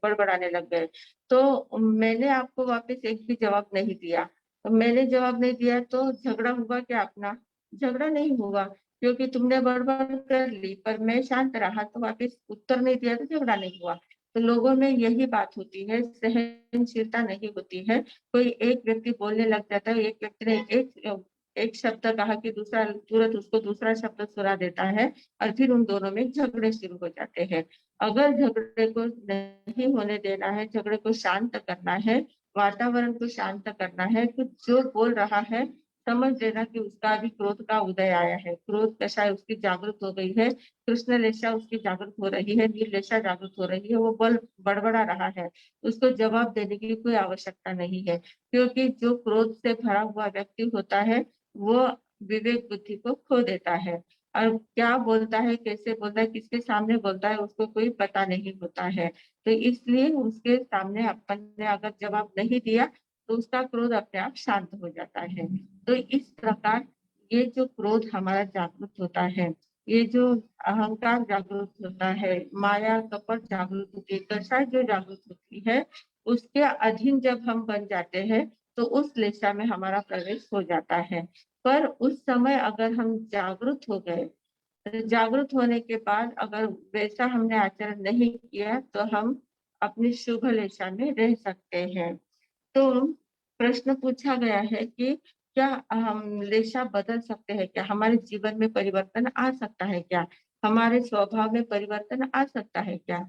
बड़बड़ाने लग गए। तो मैंने आपको वापस एक भी जवाब नहीं दिया। तो मैंने जवाब नहीं दिया तो झगड़ा हुआ क्या अपना? झगड़ा नहीं हुआ, क्योंकि तुमने बड़बड़ कर ली पर मैं शांत रहा, तो वापस उत्तर नहीं दिया तो झगड़ा नहीं हुआ। तो लोगों में यही बात होती है, सहनशीलता नहीं होती है। कोई एक व्यक्ति बोलने लग जाता है, एक व्यक्ति ने एक शब्द कहा कि दूसरा तुरंत उसको दूसरा शब्द सुना देता है, और फिर उन दोनों में झगड़े शुरू हो जाते हैं। अगर झगड़े को नहीं होने देना है, झगड़े को शांत करना है, वातावरण को शांत करना है, तो जो बोल रहा है समझ लेना कि उसका भी क्रोध का उदय आया है, क्रोध दशा उसकी जागृत हो गई है, कृष्ण लेशा उसकी जागृत हो रही है, नील लेशा जागृत हो रही है, वो बल बड़बड़ा रहा है। उसको जवाब देने की कोई आवश्यकता नहीं है, क्योंकि जो क्रोध से भरा हुआ व्यक्ति होता है वो विवेक बुद्धि को खो देता है, और क्या बोलता है, कैसे बोलता है, किसके सामने बोलता है, उसको कोई पता नहीं होता है। तो इसलिए उसके सामने अपन ने अगर जवाब नहीं दिया तो उसका क्रोध अपने आप शांत हो जाता है। तो इस प्रकार ये जो क्रोध हमारा जागृत होता है, ये जो अहंकार जागृत होता है, माया कपट जागृत होती है, कषाय जो जागृत होती है, उसके अधीन जब हम बन जाते हैं तो उस लेशा में हमारा प्रवेश हो जाता है। पर उस समय अगर हम जागृत हो गए, जागृत होने के बाद अगर वैसा हमने आचरण नहीं किया तो हम अपनी शुभ लेशा में रह सकते हैं। तो प्रश्न पूछा गया है कि क्या हम लेशा बदल सकते हैं क्या? हमारे जीवन में परिवर्तन आ सकता है क्या? हमारे स्वभाव में परिवर्तन आ सकता है क्या?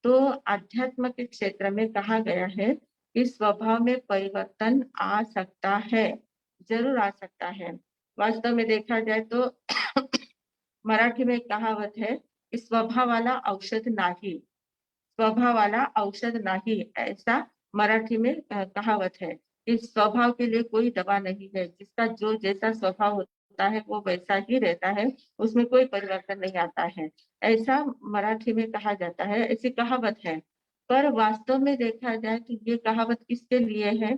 तो आध्यात्म के क्षेत्र में कहा गया है कि स्वभाव में परिवर्तन आ सकता है, जरूर आ सकता है। वास्तव में देखा जाए तो मराठी में एक कहावत है कि स्वभावाला औषध नाही, स्वभावाला औषध नाही, ऐसा मराठी में कहावत है कि स्वभाव के लिए कोई दवा नहीं है, जिसका जो जैसा स्वभाव होता है वो वैसा ही रहता है, उसमें कोई परिवर्तन नहीं आता है, ऐसा मराठी में कहा जाता है, ऐसी कहावत है। पर वास्तव में देखा जाए तो ये कहावत किसके लिए है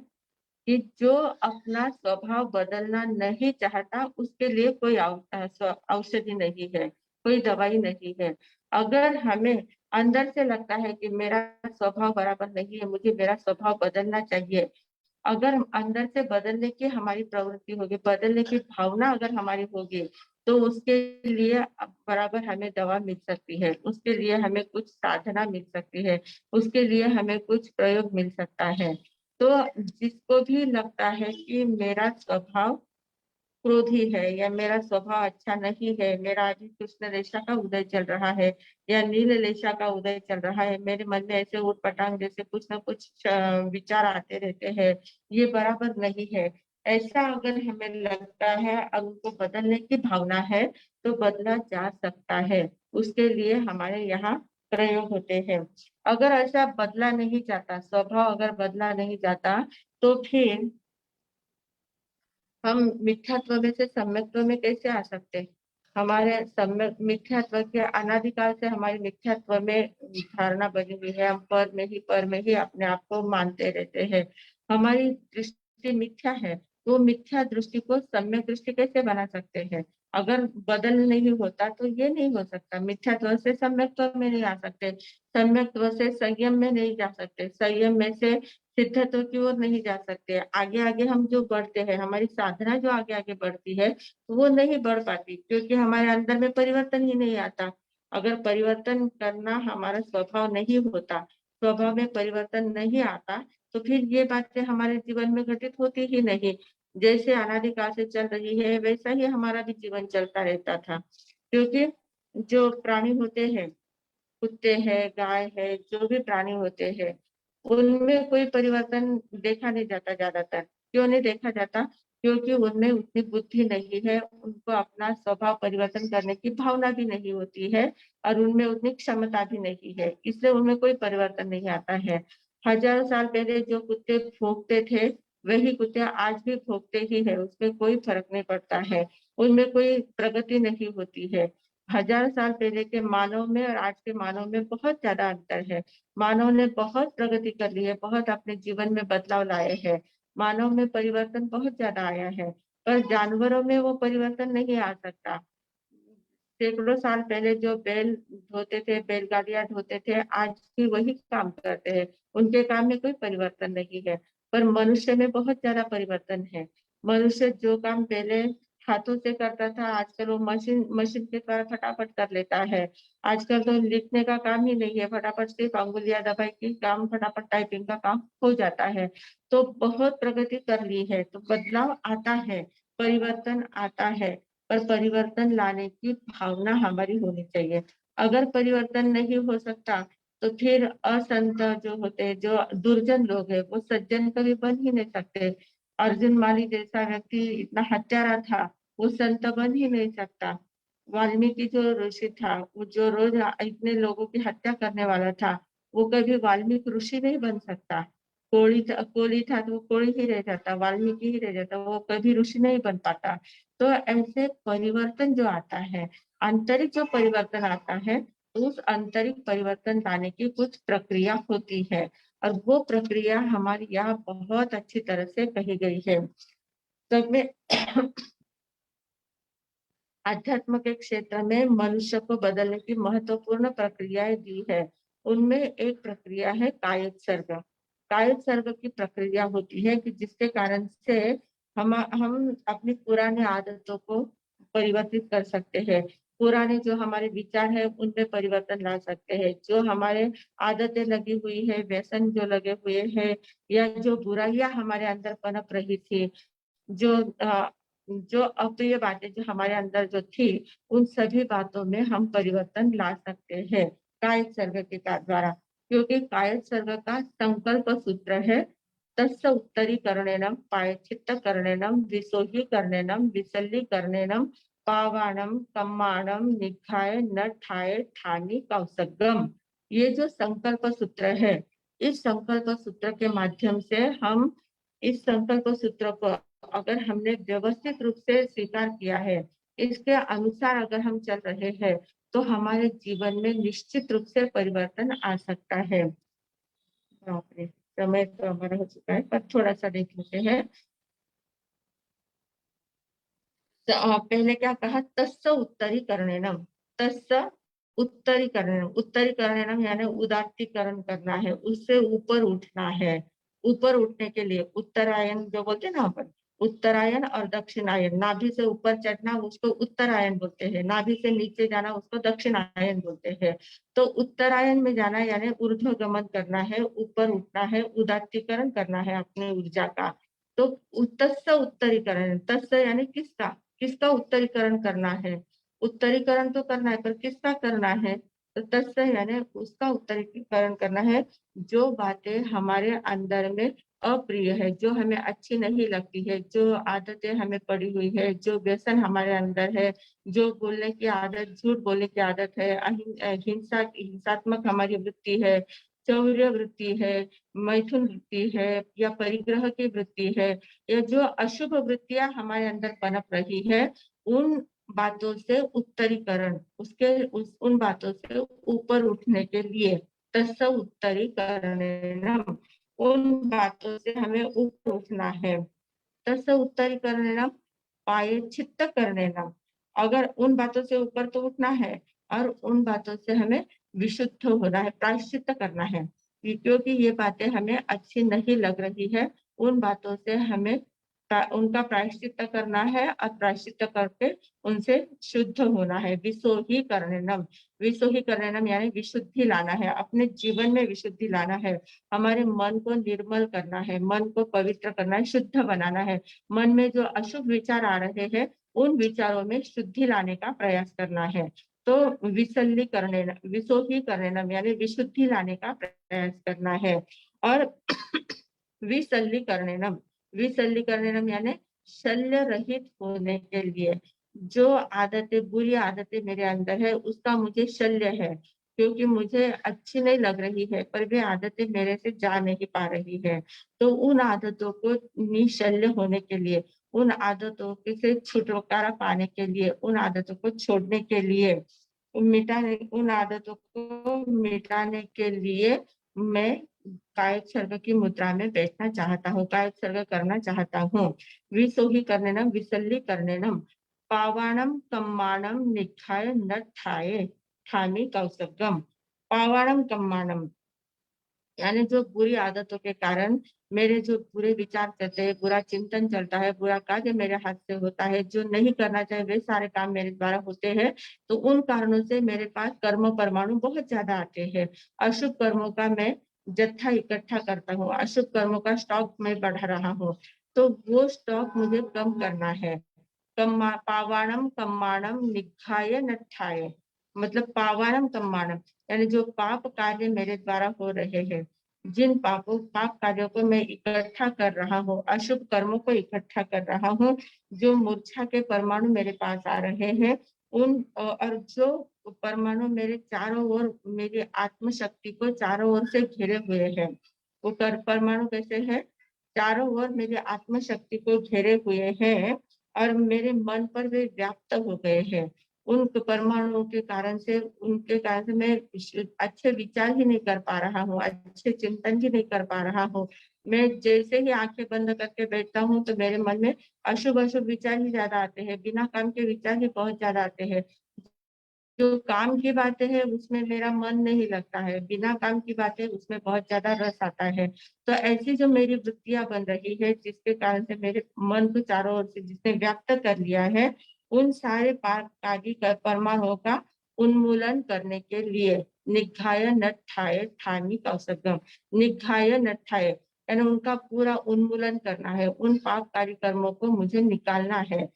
कि जो अपना स्वभाव बदलना नहीं चाहता उसके लिए कोई औषधि नहीं है, कोई दवाई नहीं है। अगर हमें अंदर से लगता है कि मेरा स्वभाव बराबर नहीं है, मुझे मेरा स्वभाव बदलना चाहिए, अगर अंदर से बदलने की हमारी प्रवृत्ति होगी, बदलने की भावना अगर हमारी होगी, तो उसके लिए बराबर हमें दवा मिल सकती है, उसके लिए हमें कुछ साधना मिल सकती है, उसके लिए हमें कुछ प्रयोग मिल सकता है। तो जिसको भी लगता है कि मेरा स्वभाव क्रोधी है या मेरा स्वभाव अच्छा नहीं है, मेरा अभी कृष्ण रेशा का उदय चल रहा है या नील रेशा का उदय चल रहा है, मेरे मन में ऐसे उठपटांग जैसे कुछ ना कुछ विचार आते रहते हैं, ये बराबर नहीं है, ऐसा अगर हमें लगता है और उनको बदलने की भावना है तो बदला जा सकता है। उसके लिए हमारे यहाँ प्रयोग होते हैं। अगर ऐसा बदला नहीं जाता, स्वभाव अगर बदला नहीं जाता, तो फिर हम मिथ्यात्व में से सम्यक्त्व में कैसे आ सकते हैं? हमारे सम्यक मिथ्यात्व के अनादिकाल से हमारी मिथ्यात्व में धारणा बनी हुई है। हम पर में ही अपने आप को मानते रहते हैं। हमारी दृष्टि मिथ्या है, तो मिथ्या दृष्टि को सम्यक दृष्टि कैसे बना सकते हैं? अगर बदल नहीं होता तो ये नहीं हो सकता। मिथ्यात्व से सम्यकत्व में नहीं आ सकते, सम्यकत्व से संयम में नहीं जा सकते, संयम में से सिद्धत्व की ओर नहीं जा सकते। आगे आगे हम जो बढ़ते हैं, हमारी साधना जो आगे आगे बढ़ती है, वो नहीं बढ़ पाती, क्योंकि हमारे अंदर में परिवर्तन ही नहीं आता। अगर परिवर्तन करना हमारा स्वभाव नहीं होता, स्वभाव में परिवर्तन नहीं आता, तो फिर ये बातें हमारे जीवन में घटित होती ही नहीं। जैसे अनादिकाल से चल रही है, वैसा ही हमारा भी जीवन चलता रहता था। क्योंकि जो प्राणी होते हैं, कुत्ते हैं, गाय है, जो भी प्राणी होते हैं, उनमें कोई परिवर्तन देखा नहीं जाता ज्यादातर। क्यों नहीं देखा जाता? क्योंकि उनमें उतनी बुद्धि नहीं है, उनको अपना स्वभाव परिवर्तन करने की भावना भी नहीं होती है, और उनमें उतनी क्षमता भी नहीं है, इसलिए उनमें कोई परिवर्तन नहीं आता है। हजारों साल पहले जो कुत्ते भौंकते थे, वही कुत्ते आज भी भौंकते ही है, उसमें कोई फर्क नहीं पड़ता है, उनमें कोई प्रगति नहीं होती है। हजार साल पहले के मानव में और आज के मानव में बहुत ज्यादा अंतर है। मानव ने बहुत प्रगति कर ली है, बहुत अपने जीवन में बदलाव लाए हैं। मानव में परिवर्तन बहुत ज्यादा आया है, पर जानवरों में वो परिवर्तन नहीं आ सकता। सैकड़ों साल पहले जो बैल ढोते थे, बैलगाड़ियां ढोते थे, आज भी वही काम करते हैं, उनके काम में कोई परिवर्तन नहीं है। पर मनुष्य में बहुत ज्यादा परिवर्तन है। मनुष्य जो काम पहले हाथों से करता था, आजकल वो मशीन मशीन के द्वारा फटाफट कर लेता है। आजकल तो लिखने का काम ही नहीं है, फटाफट सिर्फ अंगुलियां दबाई की काम, फटाफट टाइपिंग का काम हो जाता है। तो बहुत प्रगति कर ली है, तो बदलाव आता है, परिवर्तन आता है, पर परिवर्तन लाने की भावना हमारी होनी चाहिए। अगर परिवर्तन नहीं हो सकता, तो फिर असंत जो होते हैं, जो दुर्जन लोग हैं, वो सज्जन कभी बन ही नहीं सकते। अर्जुन माली जैसा व्यक्ति इतना हत्यारा था, वो संत बन ही नहीं सकता। वाल्मीकि जो ऋषि था, वो जो रोज इतने लोगों की हत्या करने वाला था, वो कभी वाल्मीकि ऋषि नहीं बन सकता। कोली था तो वो कोली ही रह जाता, वाल्मीकि ही रह जाता, वो कभी ऋषि नहीं बन पाता। तो ऐसे परिवर्तन जो आता है, आंतरिक जो परिवर्तन आता है, उस आंतरिक परिवर्तन लाने की कुछ प्रक्रिया होती है, और वो प्रक्रिया हमारी यहाँ बहुत अच्छी तरह से कही गई है। तो में अध्यात्म के क्षेत्र में मनुष्य को बदलने की महत्वपूर्ण प्रक्रियाएं दी है। उनमें एक प्रक्रिया है कायोत्सर्ग। कायोत्सर्ग की प्रक्रिया होती है कि जिसके कारण से हम अपनी पुरानी आदतों को परिवर्तित कर सकते हैं। पुराने जो हमारे विचार है, उनमें परिवर्तन ला सकते हैं। जो हमारे आदतें लगी हुई है, व्यसन जो लगे हुए हैं, या जो बुराइयां हमारे अंदर पनप रही थी, जो जो अप्रिय बातें जो हमारे अंदर जो थी, उन सभी बातों में हम परिवर्तन ला सकते हैं कायक सर्ग के द्वारा। क्योंकि कायक सर्ग का संकल्प सूत्र है, तस्य उत्तरीकरणेनम पायचित्त करणेनम विसोहीकरणेनम विसल्लीकरणेनम पावाणम कम्माणम निखाय न ठाय ठानी कौसगम। ये जो संकल्प सूत्र है, इस संकल्प सूत्र के माध्यम से हम इस संकल्प सूत्र को अगर हमने व्यवस्थित रूप से स्वीकार किया है, इसके अनुसार अगर हम चल रहे हैं, तो हमारे जीवन में निश्चित रूप से परिवर्तन आ सकता है। बाप रे, समय तो हमारा हो चुका है, पर थोड़ा सा देख लेते हैं। पहले क्या कहा? तस्य उत्तरीकरणेनम, तस्य उत्तरीकरणेनम, उत्तरीकरणेनम यानी उदात्तीकरण करना है, उससे ऊपर उठना है। ऊपर उठने के लिए उत्तरायण जो बोलते हैं ना अपन, उत्तरायण और दक्षिणायन, नाभि से ऊपर चढ़ना उसको उत्तरायण बोलते हैं, नाभि से नीचे जाना उसको दक्षिणायन बोलते हैं। तो उत्तरायण में जाना यानी ऊर्ध्व गमन करना है, ऊपर उठना है, उदात्तीकरण करना है अपनी ऊर्जा का। तो तस्य उत्तरीकरण, तस्य यानी किसका, किसका उत्तरीकरण करना है? उत्तरीकरण तो करना है, पर किसका करना है? तो तस्य यानी उसका उत्तरीकरण करना है, जो बातें हमारे अंदर में अप्रिय है, जो हमें अच्छी नहीं लगती है, जो आदतें हमें पड़ी हुई है, जो व्यसन हमारे अंदर है, जो बोलने की आदत, झूठ बोलने की आदत है, हिंसात्मक हमारी वृत्ति है, चौर्य वृत्ति है, मैथुन वृत्ति है, या परिग्रह की वृत्ति है, या जो अशुभ वृत्तियां हमारे अंदर पनप रही है, उन बातों से उत्तरीकरण, उन बातों से ऊपर उठने के लिए, तस्य उत्तरीकरणेन, उन बातों से हमें ऊपर उठना है। तस्य उत्तरीकरणेन प्रायश्चित्तकरणेन, अगर उन बातों से ऊपर तो उठना है और उन बातों से हमें विशुद्ध होना है, प्रायश्चित्त करना है। क्योंकि ये बातें हमें अच्छी नहीं लग रही है, उन बातों से हमें उनका प्रायश्चित्त करना है और प्रायश्चित्त करके उनसे शुद्ध होना है। विशोहीकरणेनम, विशोहीकरणेनम यानी विशुद्धि लाना है, अपने जीवन में विशुद्धि लाना है, हमारे मन को निर्मल करना है, मन को पवित्र करना है, शुद्ध बनाना है। मन में जो अशुभ विचार आ रहे हैं, उन विचारों में शुद्धि लाने का प्रयास करना है। तो विशोहीकरणेनम यानी विशुद्धि लाने का प्रयास करना है। और विसल्लीकरणेनम, विसल्लीकरणेनम यानी शल्य रहित होने के लिए, जो आदतें, बुरी आदतें मेरे अंदर है उसका मुझे शल्य है, क्योंकि मुझे अच्छी नहीं लग रही है, पर वे आदतें मेरे से जा नहीं पा रही है। तो उन आदतों को निशल्य होने के लिए, उन आदतों से छुटकारा पाने के लिए, उन आदतों को छोड़ने के लिए, उन आदतों को मिटाने के लिए मैं कायक सर्ग की मुद्रा में बैठना चाहता हूँ, कायक सर्ग करना चाहता हूँ। विसोही करनेनम, विसल्ली करनेनम, पावाणम कम्माणम निखाय नठाय ठामी कौसगम। पावाणम कम्माणम यानी जो बुरी आदतों के कारण मेरे जो बुरे विचार चलते हैं, बुरा चिंतन चलता है, बुरा कार्य मेरे हाथ से होता है, जो नहीं करना चाहिए वे सारे काम मेरे द्वारा होते हैं, तो उन कारणों से मेरे पास कर्म परमाणु बहुत ज्यादा आते हैं। अशुभ कर्मों का मैं जत्था इकट्ठा करता हूँ, अशुभ कर्मों का स्टॉक मैं बढ़ा रहा हूँ, तो वो स्टॉक मुझे कम करना है। पावाणम कम्माणम निघाय नठाय, मतलब पावाणम कम्माणम यानी जो पाप कार्य मेरे द्वारा हो रहे हैं, जिन पाप कार्यों को मैं इकट्ठा कर रहा हूँ, अशुभ कर्मों को इकट्ठा कर रहा हूँ, जो मूर्छा के परमाणु मेरे पास आ रहे हैं, और जो परमाणु मेरे चारों ओर, मेरी आत्मशक्ति को चारों ओर से घिरे हुए हैं। वो परमाणु कैसे है? चारों ओर मेरी आत्मशक्ति को घेरे हुए हैं और मेरे मन पर वे व्याप्त हो गए हैं। उन परमाणुओं के कारण से, उनके कारण से मैं अच्छे विचार ही नहीं कर पा रहा हूँ, अच्छे चिंतन ही नहीं कर पा रहा हूँ। मैं जैसे ही आंखें बंद करके बैठता हूँ तो मेरे मन में अशुभ अशुभ विचार ही ज्यादा आते हैं, बिना काम के विचार ही बहुत ज्यादा आते हैं। जो काम की बातें हैं उसमें मेरा मन नहीं लगता है, बिना काम की बातें उसमें बहुत ज्यादा रस आता है। तो ऐसी जो मेरी वृत्तियां बन रही है, जिसके कारण से मेरे मन को चारों ओर से जिसने व्याप्त कर लिया है, उन सारे पापकारी परमाणुओं का उन्मूलन करने के लिए निघाय नठाय ठानी कौशगम, निघाय नठाय यानी उनका पूरा उन्मूलन करना है, उन पापकारी कर्मों को मुझे निकालना है।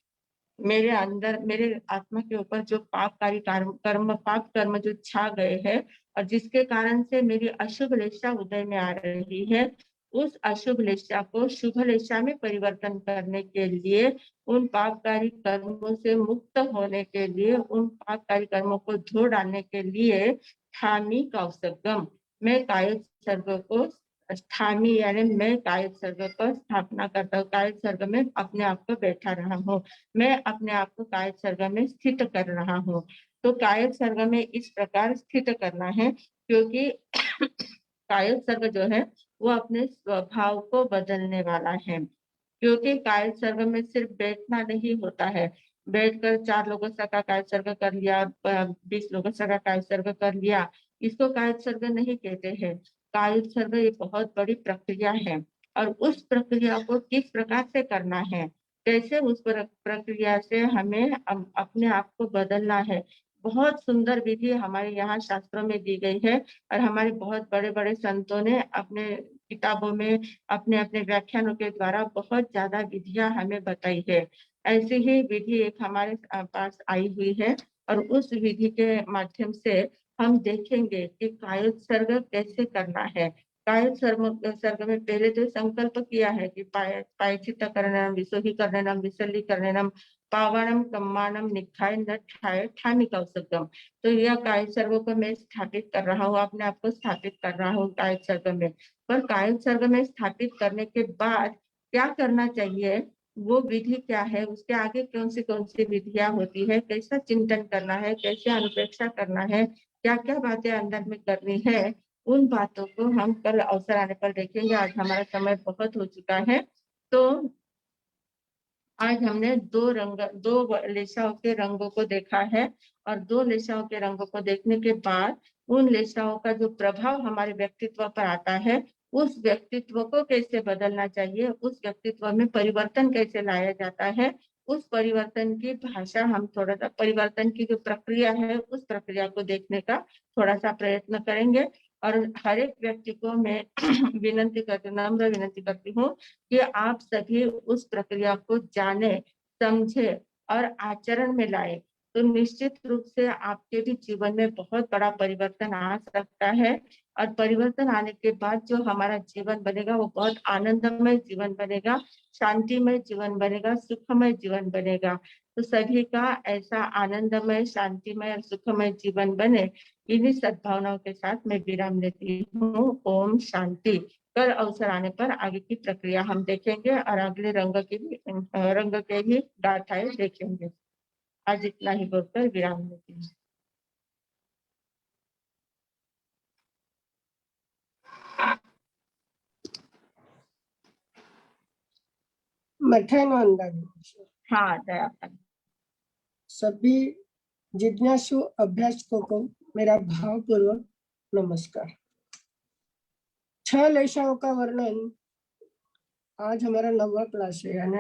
मेरे अंदर, मेरे आत्मा के ऊपर जो पापकारी पाप कर्म जो छा गए हैं और जिसके कारण से मेरी अशुभ लेशा उदय में आ रही है, उस अशुभ लेशा को शुभ लेशा में परिवर्तन करने के लिए, उन पापकारी कर्मों से मुक्त होने के लिए, उन पापकारी कर्मों को धो डालने के लिए ठामी कौशगम, मैं कायिक सर्ग को ठामी यानी मैं कायिक सर्ग को स्थापना करता हूँ, कायिक सर्ग में अपने आप को बैठा रहा हूँ, मैं अपने आप को कायिक सर्ग में स्थित कर रहा हूँ। तो कायिक सर्ग में इस प्रकार स्थित करना है, क्योंकि कायिक सर्ग जो है वो अपने स्वभाव को बदलने वाला है। क्योंकि कायिक सर्ग में सिर्फ बैठना नहीं होता है, बैठकर 4 लोगों से का कायिक सर्ग कर लिया, 20 लोगों से का कायिक सर्ग कर लिया, इसको कायिक सर्ग नहीं कहते हैं। कायिक सर्ग ये बहुत बड़ी प्रक्रिया है, और उस प्रक्रिया को किस प्रकार से करना है, कैसे उस प्रक्रिया से हमें अपने आप को बदलना है, बहुत सुंदर विधि हमारे यहाँ शास्त्रों में दी गई है। और हमारे बहुत बड़े बड़े संतों ने अपने किताबों में, अपने अपने व्याख्यानों के द्वारा बहुत ज्यादा विधियां हमें बताई है। ऐसी ही विधि एक हमारे पास आई हुई है, और उस विधि के माध्यम से हम देखेंगे कि कायिक सर्ग कैसे करना है। कायिक सर्ग में पहले तो संकल्प किया है कि पायचित करणम, विसोही करणम, विसल्ली करणम, पावनम कम्मानम निखाय नठाय ठानी कौशगम। तो यह कायिक सर्ग को मैं स्थापित कर रहा हूँ, अपने आप को स्थापित कर रहा हूँ कायिक सर्ग में। पर कायिक सर्ग में स्थापित करने के बाद क्या करना चाहिए, वो विधि क्या है, उसके आगे कौन सी विधियां होती है, कैसा चिंतन करना है, कैसे अनुप्रेक्षा करना है, क्या क्या बातें अंदर में करनी है, उन बातों को हम कल अवसर आने पर देखेंगे। आज हमारा समय बहुत हो चुका है। तो आज हमने दो लेशाओं के रंगों को देखा है, और दो लेशाओं के रंगों को देखने के बाद उन लेशाओं का जो प्रभाव हमारे व्यक्तित्व पर आता है, उस व्यक्तित्व को कैसे बदलना चाहिए, उस व्यक्तित्व में परिवर्तन कैसे लाया जाता है, उस परिवर्तन की भाषा हम थोड़ा सा, परिवर्तन की जो प्रक्रिया है उस प्रक्रिया को देखने का थोड़ा सा प्रयत्न करेंगे। और हर एक व्यक्ति को मैं नम्र विनंती करती हूँ कि आप सभी उस प्रक्रिया को जाने, समझे और आचरण में लाए, तो निश्चित रूप से आपके भी जीवन में बहुत बड़ा परिवर्तन आ सकता है। और परिवर्तन आने के बाद जो हमारा जीवन बनेगा वो बहुत आनंदमय जीवन बनेगा, शांतिमय जीवन बनेगा, सुखमय जीवन बनेगा। तो सभी का ऐसा आनंदमय, शांतिमय और सुखमय जीवन बने, इन्हीं सद्भावनाओं के साथ मैं विराम लेती हूँ। ओम शांति। कल अवसर आने पर आगे की प्रक्रिया हम देखेंगे और अगले रंग के भी गाथाएं देखेंगे। आज इतना ही बोलकर विराम लेती हूँ। हाँ दया। सभी जिज्ञासु अभ्यासकों को मेरा भावपूर्वक नमस्कार। 6 लेशाओं का वर्णन आज हमारा 9वां क्लास है, यानी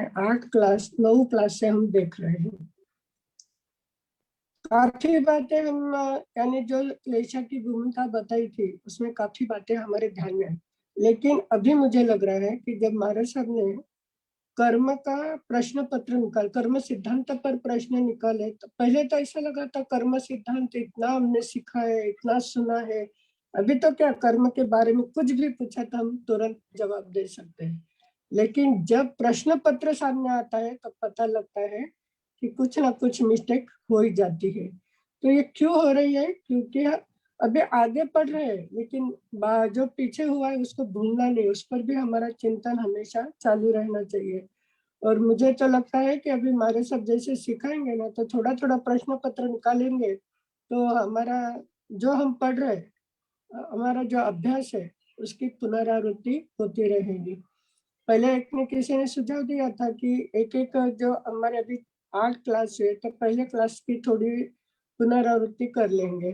9 क्लास से हम देख रहे हैं। काफी बातें हम, यानी जो लेशा की भूमिका बताई थी उसमें काफी बातें हमारे ध्यान में आई, लेकिन अभी मुझे लग रहा है कि जब महाराज साहब ने कर्म का प्रश्न पत्र कर्म सिद्धांत पर प्रश्न निकाले, तो पहले तो ऐसा लगा था कर्म सिद्धांत इतना हमने सीखा है, इतना सुना है, अभी तो क्या कर्म के बारे में कुछ भी पूछा तो हम तुरंत जवाब दे सकते हैं। लेकिन जब प्रश्न पत्र सामने आता है तो पता लगता है कि कुछ ना कुछ मिस्टेक हो ही जाती है। तो ये क्यों हो रही है? क्योंकि अभी आगे पढ़ रहे हैं, लेकिन जो पीछे हुआ है उसको भूलना नहीं, उस पर भी हमारा चिंतन हमेशा चालू रहना चाहिए। और मुझे तो लगता है कि अभी हमारे सब जैसे सिखाएंगे ना, तो थोड़ा थोड़ा प्रश्न पत्र निकालेंगे तो हमारा जो हम पढ़ रहे, हमारा जो अभ्यास है उसकी पुनरावृत्ति होती रहेगी। पहले एक ने किसी ने सुझाव दिया था कि एक एक जो हमारे अभी 8 क्लास है, तो पहले क्लास की थोड़ी पुनरावृत्ति कर लेंगे।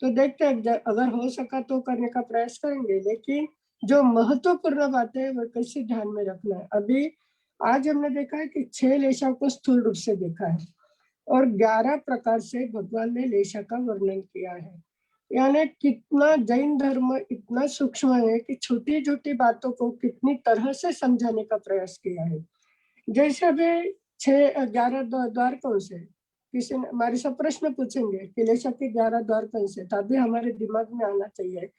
तो देखते हैं, अगर हो सका तो करने का प्रयास करेंगे, लेकिन जो महत्वपूर्ण बातें है वो कैसे ध्यान में रखना है। अभी आज हमने देखा है कि 6 लेशा को स्थूल रूप से देखा है और 11 प्रकार से भगवान ने लेशा का वर्णन किया है। यानी कितना जैन धर्म इतना सूक्ष्म है कि छोटी छोटी बातों को कितनी तरह से समझाने का प्रयास किया है। जैसे अभी 11 द्वार कौन से, किसी ने हमारे सब प्रश्न पूछेंगे कि लेशा के 11 द्वार कौन से, तभी हमारे दिमाग में आना चाहिए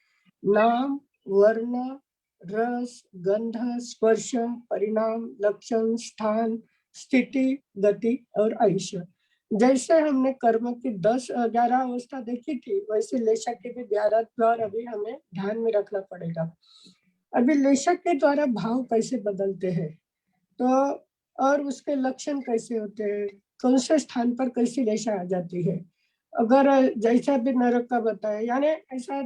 नाम, वर्ण, रस, गंध, स्पर्श, परिणाम, लक्षण, स्थान, स्थिति, गति और आयुष्य। जैसे हमने कर्म की 11 अवस्था देखी थी, वैसे लेशा के भी 11 द्वार अभी हमें ध्यान में रखना पड़ेगा। अभी लेशा के द्वारा भाव कैसे बदलते हैं, तो और उसके लक्षण कैसे होते हैं, कौन से स्थान पर कैसी लेशा आ जाती है। अगर जैसा भी नरक का बताया, यानी ऐसा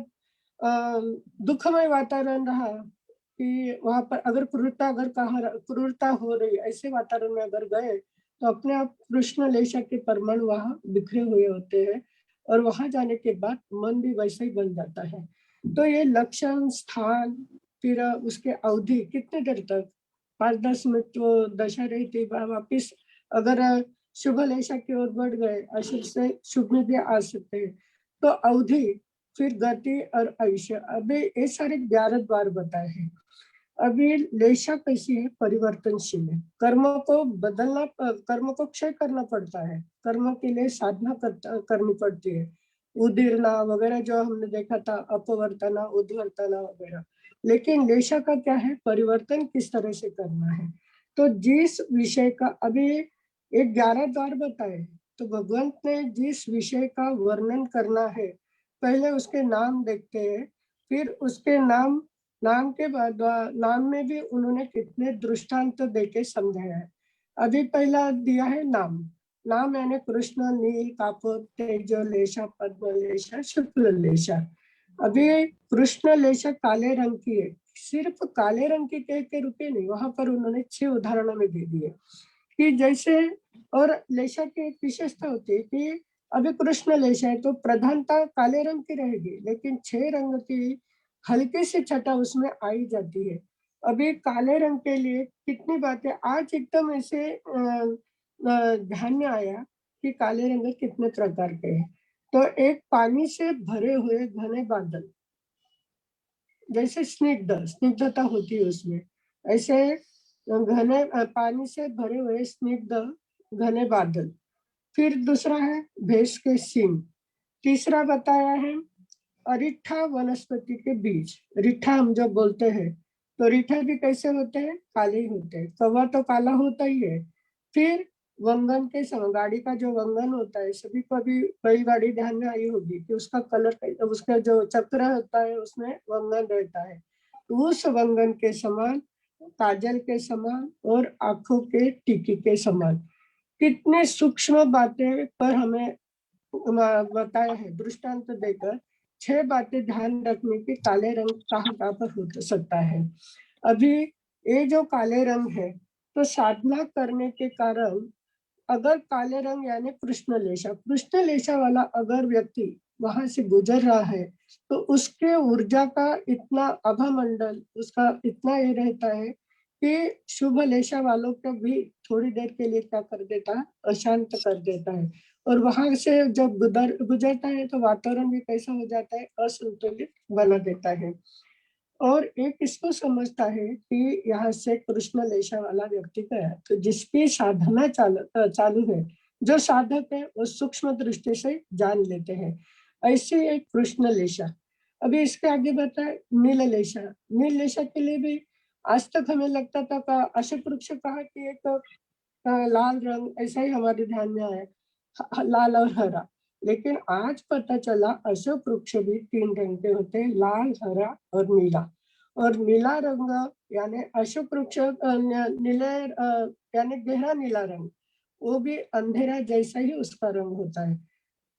दुखमय वातावरण रहा कि वहां पर अगर क्रूरता हो रही, ऐसे वातावरण में अगर गए तो अपने आप कृष्ण लेशा के परमाणु वहां बिखरे हुए होते हैं और वहां जाने के बाद मन भी वैसे ही बन जाता है। तो ये लक्षण, स्थान, फिर उसके अवधि कितने देर तक, 5-10 मिनट तो दशा रही थी, वापिस अगर शुभ लेशा की ओर बढ़ गए, अशुभ से शुभ में भी आ सकते हैं। तो अवधि, फिर गति और आयुष्य, अभी ये सारे 11 द्वार बताए हैं। अभी लेशा कैसी है, परिवर्तनशील है। कर्म को बदलना, कर्म को क्षय करना पड़ता है, कर्म के लिए साधना करनी पड़ती है, उदीरना वगैरह जो हमने देखा था, अपवर्तना, उद्वर्तना वगैरह। लेकिन लेशा का क्या है, परिवर्तन किस तरह से करना है। तो जिस विषय का अभी एक 11 द्वार बताए, तो भगवंत ने जिस विषय का वर्णन करना है, पहले उसके नाम देखते हैं, फिर उसके नाम के बाद नाम में भी उन्होंने कितने दृष्टांत देके समझाया है। अभी पहला दिया है नाम। नाम यानी कृष्ण, नील, कापुर, तेजो लेशा, पद्म लेशा, शुक्ल लेशा। अभी कृष्ण लेशा काले रंग की है, सिर्फ काले रंग की कह के रुके नहीं, वहां पर उन्होंने 6 उदाहरणों में दे दिए कि जैसे। और लेशा की एक विशेषता होती है कि अभी कृष्ण लेशा है तो प्रधानता काले रंग की रहेगी, लेकिन 6 रंग की हल्की सी छटा उसमें आई जाती है। अभी काले रंग के लिए कितनी बातें आज एकदम ऐसे ध्यान में आया कि काले रंग कितने प्रकार के हैं। तो एक पानी से भरे हुए घने बादल, जैसे स्निग्धता होती है उसमें, ऐसे घने पानी से भरे हुए स्निग्ध घने बादल। फिर दूसरा है भैंस के सींग। तीसरा बताया है अरिठा वनस्पति के बीज। रिठा हम जो बोलते हैं, तो रिठा भी कैसे होते हैं? काले ही होते हैं, कौवा तो काला होता ही है। फिर वंगन के समय, गाड़ी का जो वंगन होता है, सभी को अभी कई गाड़ी ध्यान में आई होगी कि उसका कलर, उसका जो चक्र होता है उसमें वंगन रहता है। उस वंगन के समान, काजल के समान और आंखों के टीकी के समान, कितने सूक्ष्म बातें पर हमें बताया है दृष्टांत देकर। 6 बातें ध्यान रखने की काले रंग कहाँ कहाँ पर हो सकता है। अभी ये जो काले रंग है, तो साधना करने के कारण अगर काले रंग यानी कृष्ण लेशा वाला अगर व्यक्ति वहां से गुजर रहा है, तो उसके ऊर्जा का इतना अभामंडल, उसका इतना ये रहता है कि शुभ लेशा वालों को भी थोड़ी देर के लिए क्या कर देता है? अशांत कर देता है। और वहां से जब गुजरता है तो वातावरण भी कैसा हो जाता है? असंतुलित बना देता है। और एक इसको समझता है कि यहाँ से कृष्ण लेशा वाला व्यक्ति गया, तो जिसकी साधना चालू है, जो साधक है वो सूक्ष्म दृष्टि से जान लेते हैं। ऐसे एक कृष्ण लेशा। अभी इसके आगे बताए नील लेशा। नील लेशा के लिए भी आज तक हमें लगता था का अशोक वृक्ष कहा कि एक लाल रंग ऐसा ही हमारे ध्यान में आया, लाल और हरा। लेकिन आज पता चला अशोक वृक्ष भी 3 रंग के होते हैं, लाल, हरा और नीला। और नीला रंग यानी अशोक वृक्ष नीले यानी गहरा नीला रंग, वो भी अंधेरा जैसा ही उसका रंग होता है।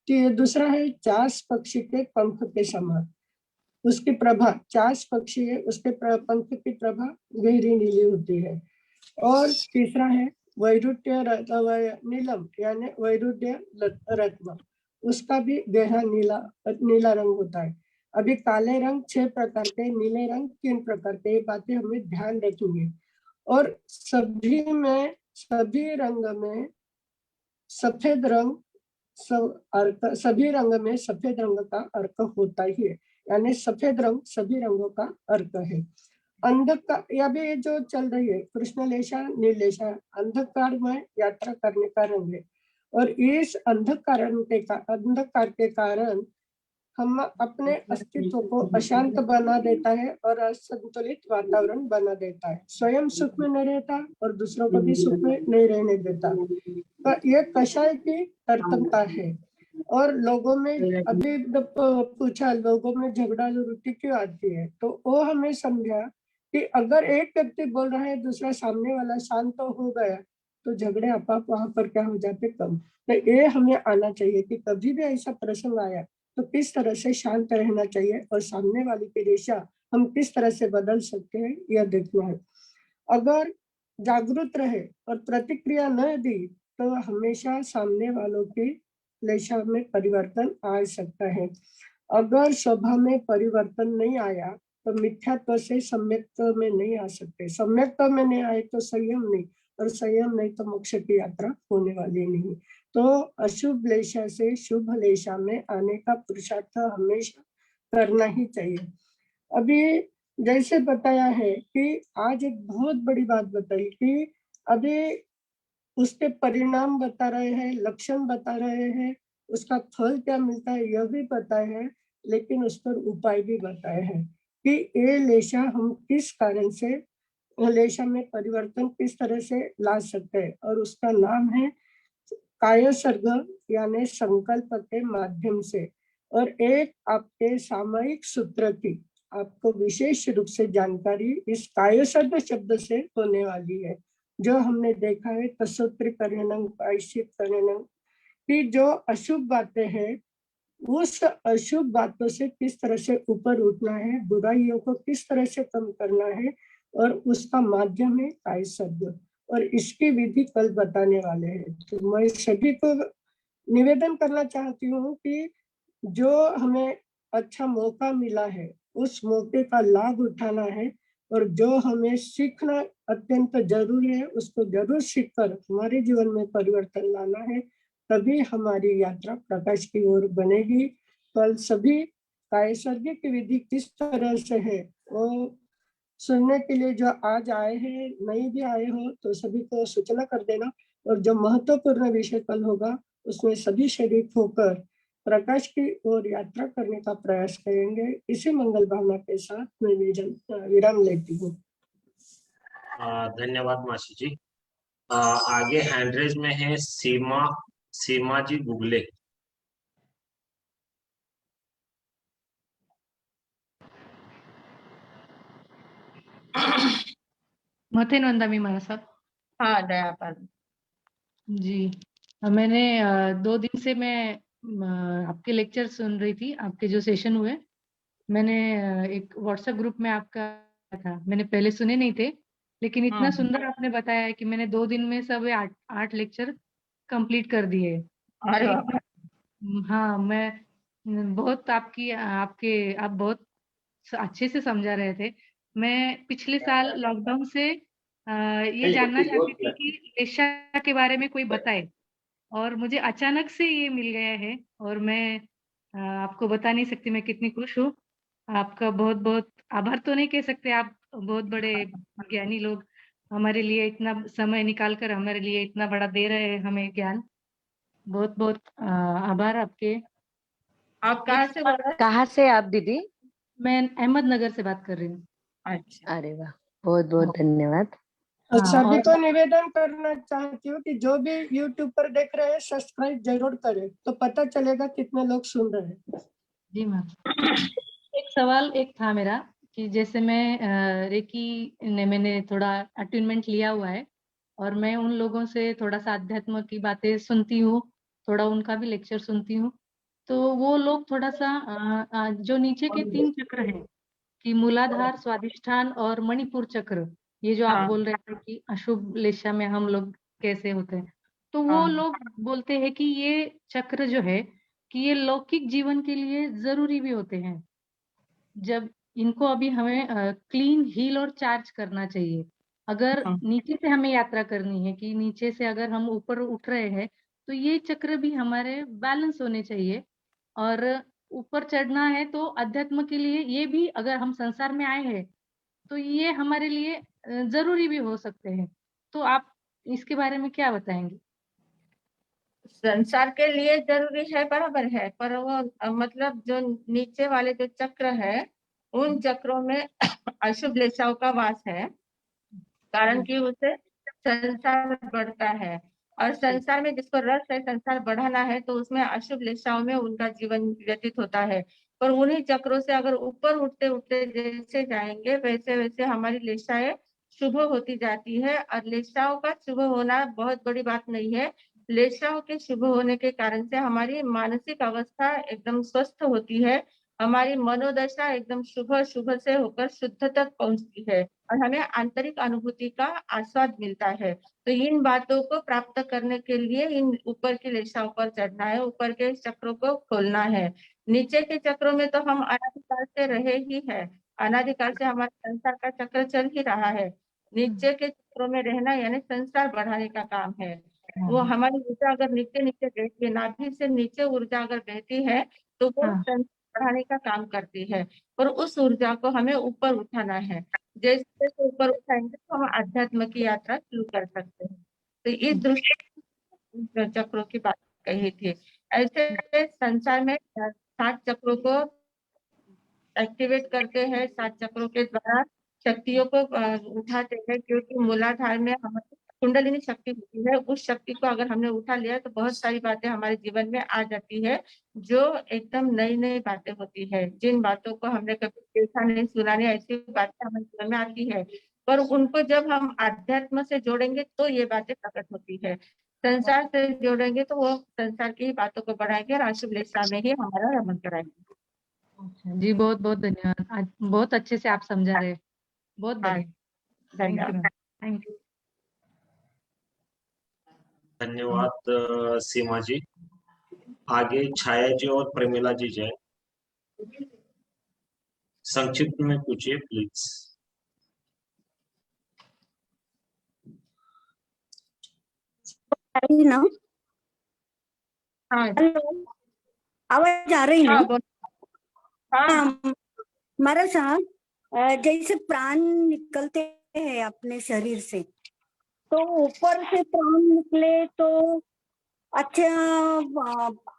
तो ये दूसरा है चास पक्षी के पंख के समान, उसकी प्रभा, चास पक्षी है उसके पंख की प्रभा गहरी नीली होती है। और तीसरा है वैरुध्य नीलम यानी वैरुध्य रत्न, उसका भी गहरा नीला नीला रंग होता है। अभी काले रंग 6 प्रकार के, नीले रंग 3 प्रकार के, ये बातें हमें ध्यान रखेंगे। और सभी रंग में सफेद रंग, सभी रंग में सफेद रंग का अर्क होता ही है, यानी सफेद रंग सभी रंगों का अर्क है। अंधकार, या भी ये जो चल रही है कृष्ण लेशा नीलेशा, अंधकार में यात्रा करने का रंग है। और इस अंधकार के कारण हम अपने अस्तित्व को अशांत बना देता है और असंतुलित वातावरण बना देता है, स्वयं सुख में नहीं रहता और दूसरों को भी सुख में नहीं रहने देता। तो ये कषाय की तरतमता है। और लोगों में अभी पूछा लोगों में झगड़ा वृत्ति क्यों आती है, तो वो हमें समझा कि अगर एक व्यक्ति बोल रहा है दूसरा सामने वाला शांत हो गया, तो झगड़े आप वहां पर क्या हो जाते? कम। तो ये हमें आना चाहिए कि कभी भी ऐसा प्रसंग आया तो किस तरह से शांत रहना चाहिए और सामने वाली की दिशा हम किस तरह से बदल सकते हैं, यह देखना है। अगर जागरूक रहे और प्रतिक्रिया न दी, तो हमेशा सामने वालों की दिशा में परिवर्तन आ सकता है। अगर स्वभाव में परिवर्तन नहीं आया, तो मिथ्यात्व से सम्यक्त्व में नहीं आ सकते, सम्यक्त्व में नहीं आए तो संयम नहीं, और संयम नहीं तो मोक्ष की यात्रा होने वाली नहीं। तो अशुभ लेशा से शुभ लेशा में आने का पुरुषार्थ हमेशा करना ही चाहिए। अभी जैसे बताया है कि आज एक बहुत बड़ी बात बताई कि अभी उसके परिणाम बता रहे हैं, लक्षण बता रहे हैं, उसका फल क्या मिलता है यह भी बताए हैं, लेकिन उस पर उपाय भी बताए हैं कि ये लेशा हम किस कारण से, लेशा में परिवर्तन किस तरह से ला सकते हैं। और उसका नाम है कायसर्ग यानी संकल्प के माध्यम से। और एक आपके सामयिक सूत्र की आपको विशेष रूप से जानकारी इस कायसर्ग शब्द से होने वाली है, जो हमने देखा है तसोत्र करणं प्रायश्चित करणं, कि जो अशुभ बातें हैं उस अशुभ बातों से किस तरह से ऊपर उठना है, बुराइयों को किस तरह से कम करना है, और उसका माध्यम है काय शब्द, और इसकी विधि कल बताने वाले हैं। तो मैं सभी को निवेदन करना चाहती हूँ कि जो हमें अच्छा मौका मिला है, उस मौके का लाभ उठाना है, और जो हमें सीखना अत्यंत ज़रूरी है, उसको ज़रूर सीख कर हमारे जीवन में परिवर्तन लाना है, तभी हमारी यात्रा प्रकाश की ओर बनेगी। कल सभी कायसर्गी की विधि किस तरह से है, वो सुनने के लिए जो आज आए हैं, नहीं भी आए हो तो सभी को सूचना कर देना, और जो महत्वपूर्ण विषय कल होगा, उसमें सभी शरीक होकर प्रकाश की ओर यात्रा करने का प्रयास करेंगे। इसी मंगल भावना के साथ मैं विराम लेती हूँ। धन्यवाद मासी जी। आगे हैंड में है सीमा जी गुगले। मथे नंदामी महाराज साहब। हाँ दयापाल जी, मैंने 2 दिन से मैं आपके लेक्चर सुन रही थी, आपके जो सेशन हुए। मैंने एक व्हाट्सएप ग्रुप में आपका था, मैंने पहले सुने नहीं थे, लेकिन इतना सुंदर आपने बताया है कि मैंने 2 दिन में सब 8 लेक्चर कंप्लीट कर दिए। अरे हाँ, मैं बहुत आप बहुत अच्छे से समझा रहे थे। मैं पिछले साल लॉकडाउन से ये जानना चाहती थी कि लेशा के बारे में कोई बताए, और मुझे अचानक से ये मिल गया है, और मैं आपको बता नहीं सकती मैं कितनी खुश हूँ। आपका बहुत बहुत आभार तो नहीं कह सकते, आप बहुत बड़े ज्ञानी लोग हमारे लिए इतना समय निकाल कर हमारे लिए इतना बड़ा दे रहे हैं हमें ज्ञान। बहुत बहुत आभार आपके। आप कहाँ से बोल रहे कहाँ से आप दीदी? मैं अहमदनगर से बात कर रही हूँ। हैं? अच्छा अरे वाह, बहुत बहुत धन्यवाद। और हाँ, सभी और को निवेदन करना चाहती हूँ कि जो भी यूट्यूब पर देख रहे हैं सब्सक्राइब जरूर करें, तो पता चलेगा कितने लोग सुन रहे हैं। जी मैम, एक सवाल एक था मेरा कि जैसे मैं रेकी ने मैंने थोड़ा अटेनमेंट लिया हुआ है, और मैं उन लोगों से थोड़ा सा अध्यात्म की बातें सुनती हूँ, थोड़ा उनका भी लेक्चर सुनती हूँ। तो वो लोग थोड़ा सा जो नीचे के 3 चक्र हैं कि मूलाधार, स्वादिष्ठान और मणिपुर चक्र, ये जो आप हाँ बोल रहे थे कि अशुभ लेशा में हम लोग कैसे होते हैं, तो वो हाँ लोग बोलते हैं कि ये चक्र जो है कि ये लौकिक जीवन के लिए जरूरी भी होते हैं। जब इनको अभी हमें क्लीन हील और चार्ज करना चाहिए। अगर हाँ नीचे से हमें यात्रा करनी है कि नीचे से अगर हम ऊपर उठ रहे हैं, तो ये चक्र भी हमारे बैलेंस होने चाहिए। और ऊपर चढ़ना है तो अध्यात्म के लिए ये भी, अगर हम संसार में आए हैं तो ये हमारे लिए जरूरी भी हो सकते हैं। तो आप इसके बारे में क्या बताएंगे? संसार के लिए जरूरी है, बराबर है, पर वो मतलब जो नीचे वाले जो चक्र है उन चक्रों में अशुभ लेशाओं का वास है, कारण कि उसे संसार बढ़ता है, और संसार में जिसको रस है, संसार बढ़ाना है, तो उसमें अशुभ लेशाओं में उनका जीवन व्यतीत होता है। पर उन्हीं चक्रों से अगर ऊपर उठते उठते जैसे जाएंगे, वैसे वैसे हमारी लेशाएं शुभ होती जाती है। और लेशाओं का शुभ होना बहुत बड़ी बात नहीं है। लेशाओं के शुभ होने के कारण से हमारी मानसिक अवस्था एकदम स्वस्थ होती है, हमारी मनोदशा एकदम शुभ शुभ से होकर शुद्ध तक पहुंचती है, और हमें आंतरिक अनुभूति का आस्वाद मिलता है। तो इन बातों को प्राप्त करने के लिए इन ऊपर की लेशाओं पर चढ़ना है, ऊपर के चक्रों को खोलना है। नीचे के चक्रों में तो हम अनादिकाल से रहे ही है, अनादिकाल से हमारे संसार का चक्र चल ही रहा है। नीचे के चक्रों में रहना यानी संसार बढ़ाने का काम है। वो हाँ हमारी ऊर्जा अगर नीचे नीचे बहती है, नाभि से नीचे ऊर्जा अगर बहती है, तो वो हाँ बढ़ाने का काम करती है, और उस ऊर्जा को हमें ऊपर उठाना है। जैसे जैसे ऊपर उठाएंगे तो हम आध्यात्म की यात्रा शुरू कर सकते हैं। तो इस दृष्टि से चक्रों की बात कही थी। ऐसे संसार में 7 चक्रों को एक्टिवेट करते हैं, 7 चक्रों के द्वारा शक्तियों को उठाते हैं, क्योंकि मूलाधार में हमारी कुंडलिनी शक्ति होती है। उस शक्ति को अगर हमने उठा लिया तो बहुत सारी बातें हमारे जीवन में आ जाती है, जो एकदम नई नई बातें होती है, जिन बातों को हमने कभी देखा नहीं सुना नहीं, ऐसी बातें हमारे जीवन में आती है। पर उनको जब हम अध्यात्म से जोड़ेंगे तो ये बातें प्रकट होती है। संसार से जोड़ेंगे तो वो संसार की ही बातों को बढ़ाएंगे और अशुभ लेसा में ही हमारा रमन कराएंगे। जी बहुत बहुत धन्यवाद, आज बहुत अच्छे से आप समझा रहे हैं, बहुत हाँ, बढ़िया। Thank you ma'am, thank you. धन्यवाद सीमा जी। आगे छाया जी और प्रेमिला जी जाए, संक्षिप्त में पूछिए प्लीज। रही ना? हाँ हेलो, आवाज आ रही ना? हाँ बोल। हाँ हाँ, हमारा साहब जैसे प्राण निकलते हैं अपने शरीर से, तो ऊपर से प्राण निकले तो अच्छा,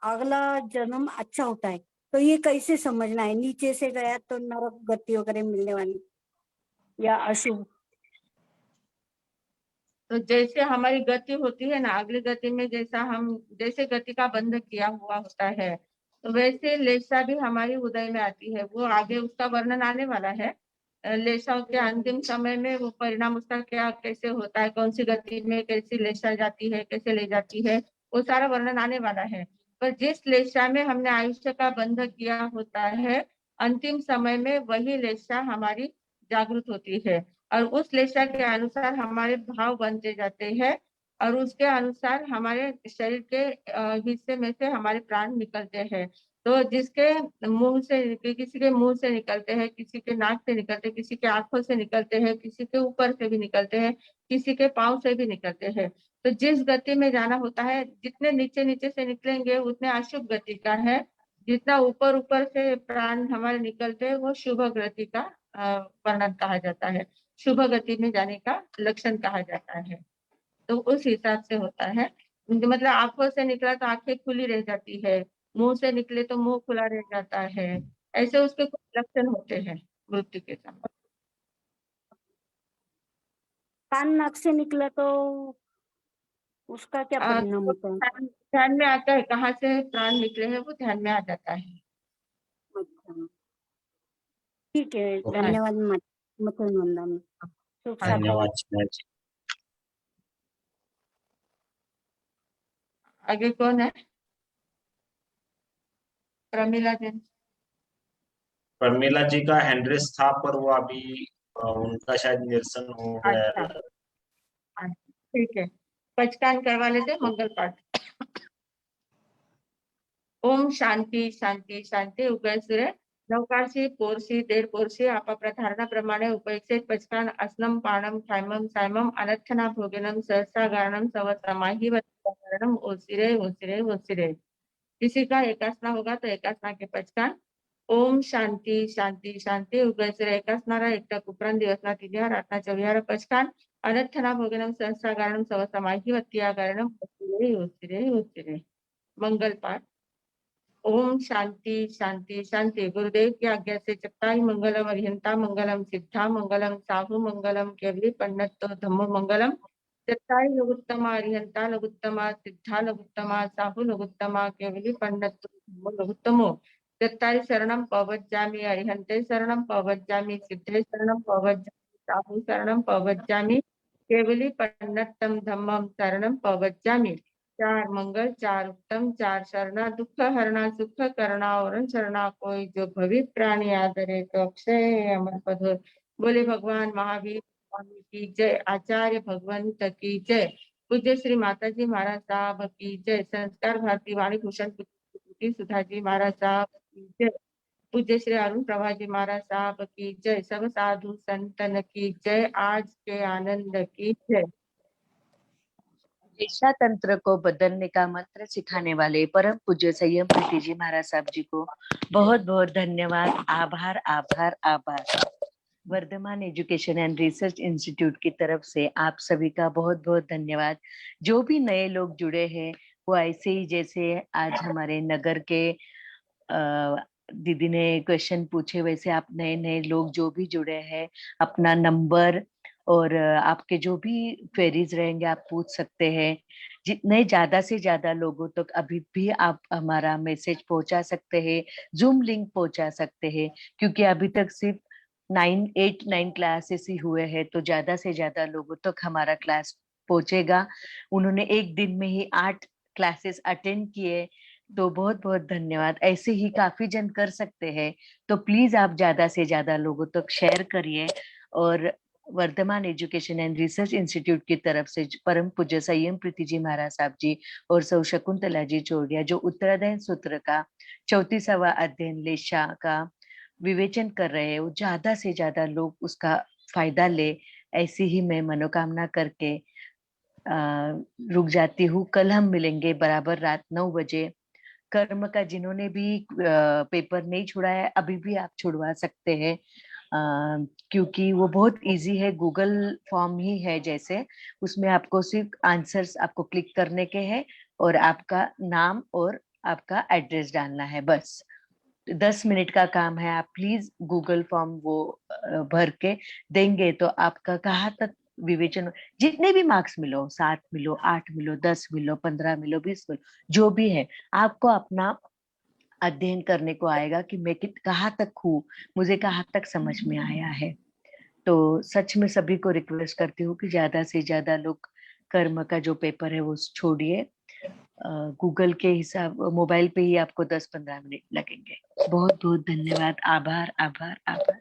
अगला जन्म अच्छा होता है। तो ये कैसे समझना है? नीचे से गया तो नरक गति वगैरह मिलने वाली या अशुभ? तो जैसे हमारी गति होती है ना, अगली गति में जैसे गति का बंध किया हुआ होता है, तो वैसे लेशा भी हमारी उदय में आती है। वो आगे उसका वर्णन आने वाला है। लेशा के अंतिम समय में वो परिणाम उसका क्या कैसे होता है, कौन सी गति में कैसी लेशा जाती है, कैसे ले जाती है, वो सारा वर्णन आने वाला है। पर जिस लेशा में हमने आयुष्य का बंध किया होता है, अंतिम समय में वही लेशा हमारी जागृत होती है और उस लेशा के अनुसार हमारे भाव बनते जाते हैं और उसके अनुसार हमारे शरीर के हिस्से में से हमारे प्राण निकलते हैं। तो जिसके मुंह से, किसी के मुंह से निकलते हैं, किसी के नाक से निकलते हैं, किसी के आंखों से निकलते हैं, किसी के ऊपर से भी निकलते हैं, किसी के पाँव से भी निकलते हैं। तो जिस गति में जाना होता है, जितने नीचे नीचे से निकलेंगे उतने अशुभ गति का है, जितना ऊपर ऊपर से प्राण हमारे निकलते हैं वो शुभ गति का वर्णन कहा जाता है, शुभ गति में जाने का लक्षण कहा जाता है। तो उस हिसाब से होता है। मतलब आंखों से निकला तो आंखें खुली रह जाती है, मुंह से निकले तो मुंह खुला रह जाता है, ऐसे उसके कुछ लक्षण होते हैं मृत्यु के समय। कान नाक से निकला तो उसका क्या परिणाम तो होता है? ध्यान में आता है, कहाँ से प्राण निकले हैं वो ध्यान में आ जाता है। अच्छा, ठीक है, ओके, धन्यवाद मतनंदन। शुभ हाँ, सकाळ। धन्यवाद छाया जी। आगे कौन है? प्रमिला जी। प्रमिला जी का हैंड रेस था पर वो अभी उनका शायद निरसन हो गया अच्छा, है। ठीक है, पचकान करवा लेते मंगल पाठ। ओम शांती शांती शांती. उगयसुरे नवकारशी पोरशी देर पोरशी आपाप्रधारणाप्रमाणे उपयुक्त पचकान अस्नम पाणम खायमम सायमम अनर्थना भोजनम सहसा गारणम सवसमाही वरणम ओसिरे ओसिरे ओसिरे. किसी का एकासना होगा तो एकासना के पचकान. ओम शांति शांति शांति. उगयसुरे एकासनारा एकटा उपरांत दिवसना तिथ्या रातना चविहार पचकान अनर्थना भोजनम सहसा गारणम सवसमाही वत्या गारणम ओसिरे ओसिरे ओसिरे. मंगल पाठ. ओम शांति शांति शांति. गुरुदेव की आज्ञा से चक्ताई मंगलम अरिहंता मंगलम सिद्धा मंगलम साहु मंगलम केवली पंडित धम्मो मंगलम. चक्ताई लघुत्तमा अरिहंता लघुत्तमा सिद्धा लघुत्तमा साहु लघुत्तमा केवली पंडित धम्मो लघुत्तमो. चक्ताई शरणम पवज्जामि अरिहंते शरणम पवज्जामि सिद्धे शरणम पवज्जामि साहु शरणम पवज्जामि केवली पंडितम धम्मम शरणम पवज्जामि. चार मंगल, चार उत्तम, चार शरणा दुख हरणा सुख करना और शरणा कोई जो भवि प्राणी आदरे तो अक्षय अमर पद. बोले भगवान महावीर स्वामी की जय. आचार्य भगवंत की जय. पूज्य श्री माता जी महाराज साहब की जय. संस्कार भारती वाणी भूषण सुधा जी महाराज साहब की जय. पूज्य श्री अरुण प्रभा जी महाराज साहब की जय. सब साधु संतन की जय. आज के आनंद की जय. दिशा तंत्र को बदलने का मंत्र सिखाने वाले परम पूज्य संयम प्रीति जी महाराज साहब जी को बहुत बहुत धन्यवाद. आभार आभार आभार. Vardhman education and research institute की तरफ से आप सभी का बहुत बहुत धन्यवाद. जो भी नए लोग जुड़े हैं वो ऐसे ही जैसे आज हमारे नगर के दीदी ने क्वेश्चन पूछे वैसे आप नए नए लोग जो भी जुड़े हैं अपना नंबर और आपके जो भी क्वेरीज रहेंगे आप पूछ सकते हैं. जितने ज्यादा से ज्यादा लोगों तक अभी भी आप हमारा मैसेज पहुंचा सकते हैं, जूम लिंक पहुंचा सकते हैं, क्योंकि अभी तक सिर्फ 8 9 क्लासेस ही हुए हैं, तो ज्यादा से ज्यादा लोगों तक हमारा क्लास पहुंचेगा। उन्होंने एक दिन में ही 8 क्लासेस अटेंड किए, तो बहुत बहुत धन्यवाद। ऐसे ही काफी जन कर सकते हैं, तो प्लीज आप ज्यादा से ज्यादा लोगों तक शेयर करिए। और Vardhman education and research institute की तरफ से परम पूज्य संयम प्रीति जी महाराज साहब जी और सौ शकुंतला जी चौड़िया जो उत्तराध्ययन सूत्र का 34वां अध्ययन लेशा का विवेचन कर रहे हैं, वो ज्यादा से ज्यादा लोग उसका फायदा ले, ऐसी ही मैं मनोकामना करके रुक जाती हूँ। कल हम मिलेंगे बराबर रात 9 बजे। कर्म का जिन्होंने भी पेपर नहीं छुड़ाया है, अभी भी आप छुड़वा सकते हैं, क्योंकि वो बहुत इजी है। गूगल फॉर्म ही है जैसे, उसमें आपको सिर्फ आंसर्स आपको क्लिक करने के हैं और आपका नाम और आपका एड्रेस डालना है, बस 10 मिनट का काम है। आप प्लीज गूगल फॉर्म वो भर के देंगे तो आपका कहाँ तक विवेचन, जितने भी मार्क्स मिलो, 7 मिलो, 8 मिलो, 10 मिलो, 15 मिलो, 20 मिलो, जो भी है, आपको अपना अध्ययन करने को आएगा कि मैं कहाँ तक हूँ, मुझे कहाँ तक समझ में आया है। तो सच में सभी को रिक्वेस्ट करती हूँ कि ज्यादा से ज्यादा लोग कर्म का जो पेपर है वो छोड़िए। गूगल के हिसाब मोबाइल पे ही आपको 10-15 मिनट लगेंगे। बहुत बहुत धन्यवाद। आभार आभार आभार।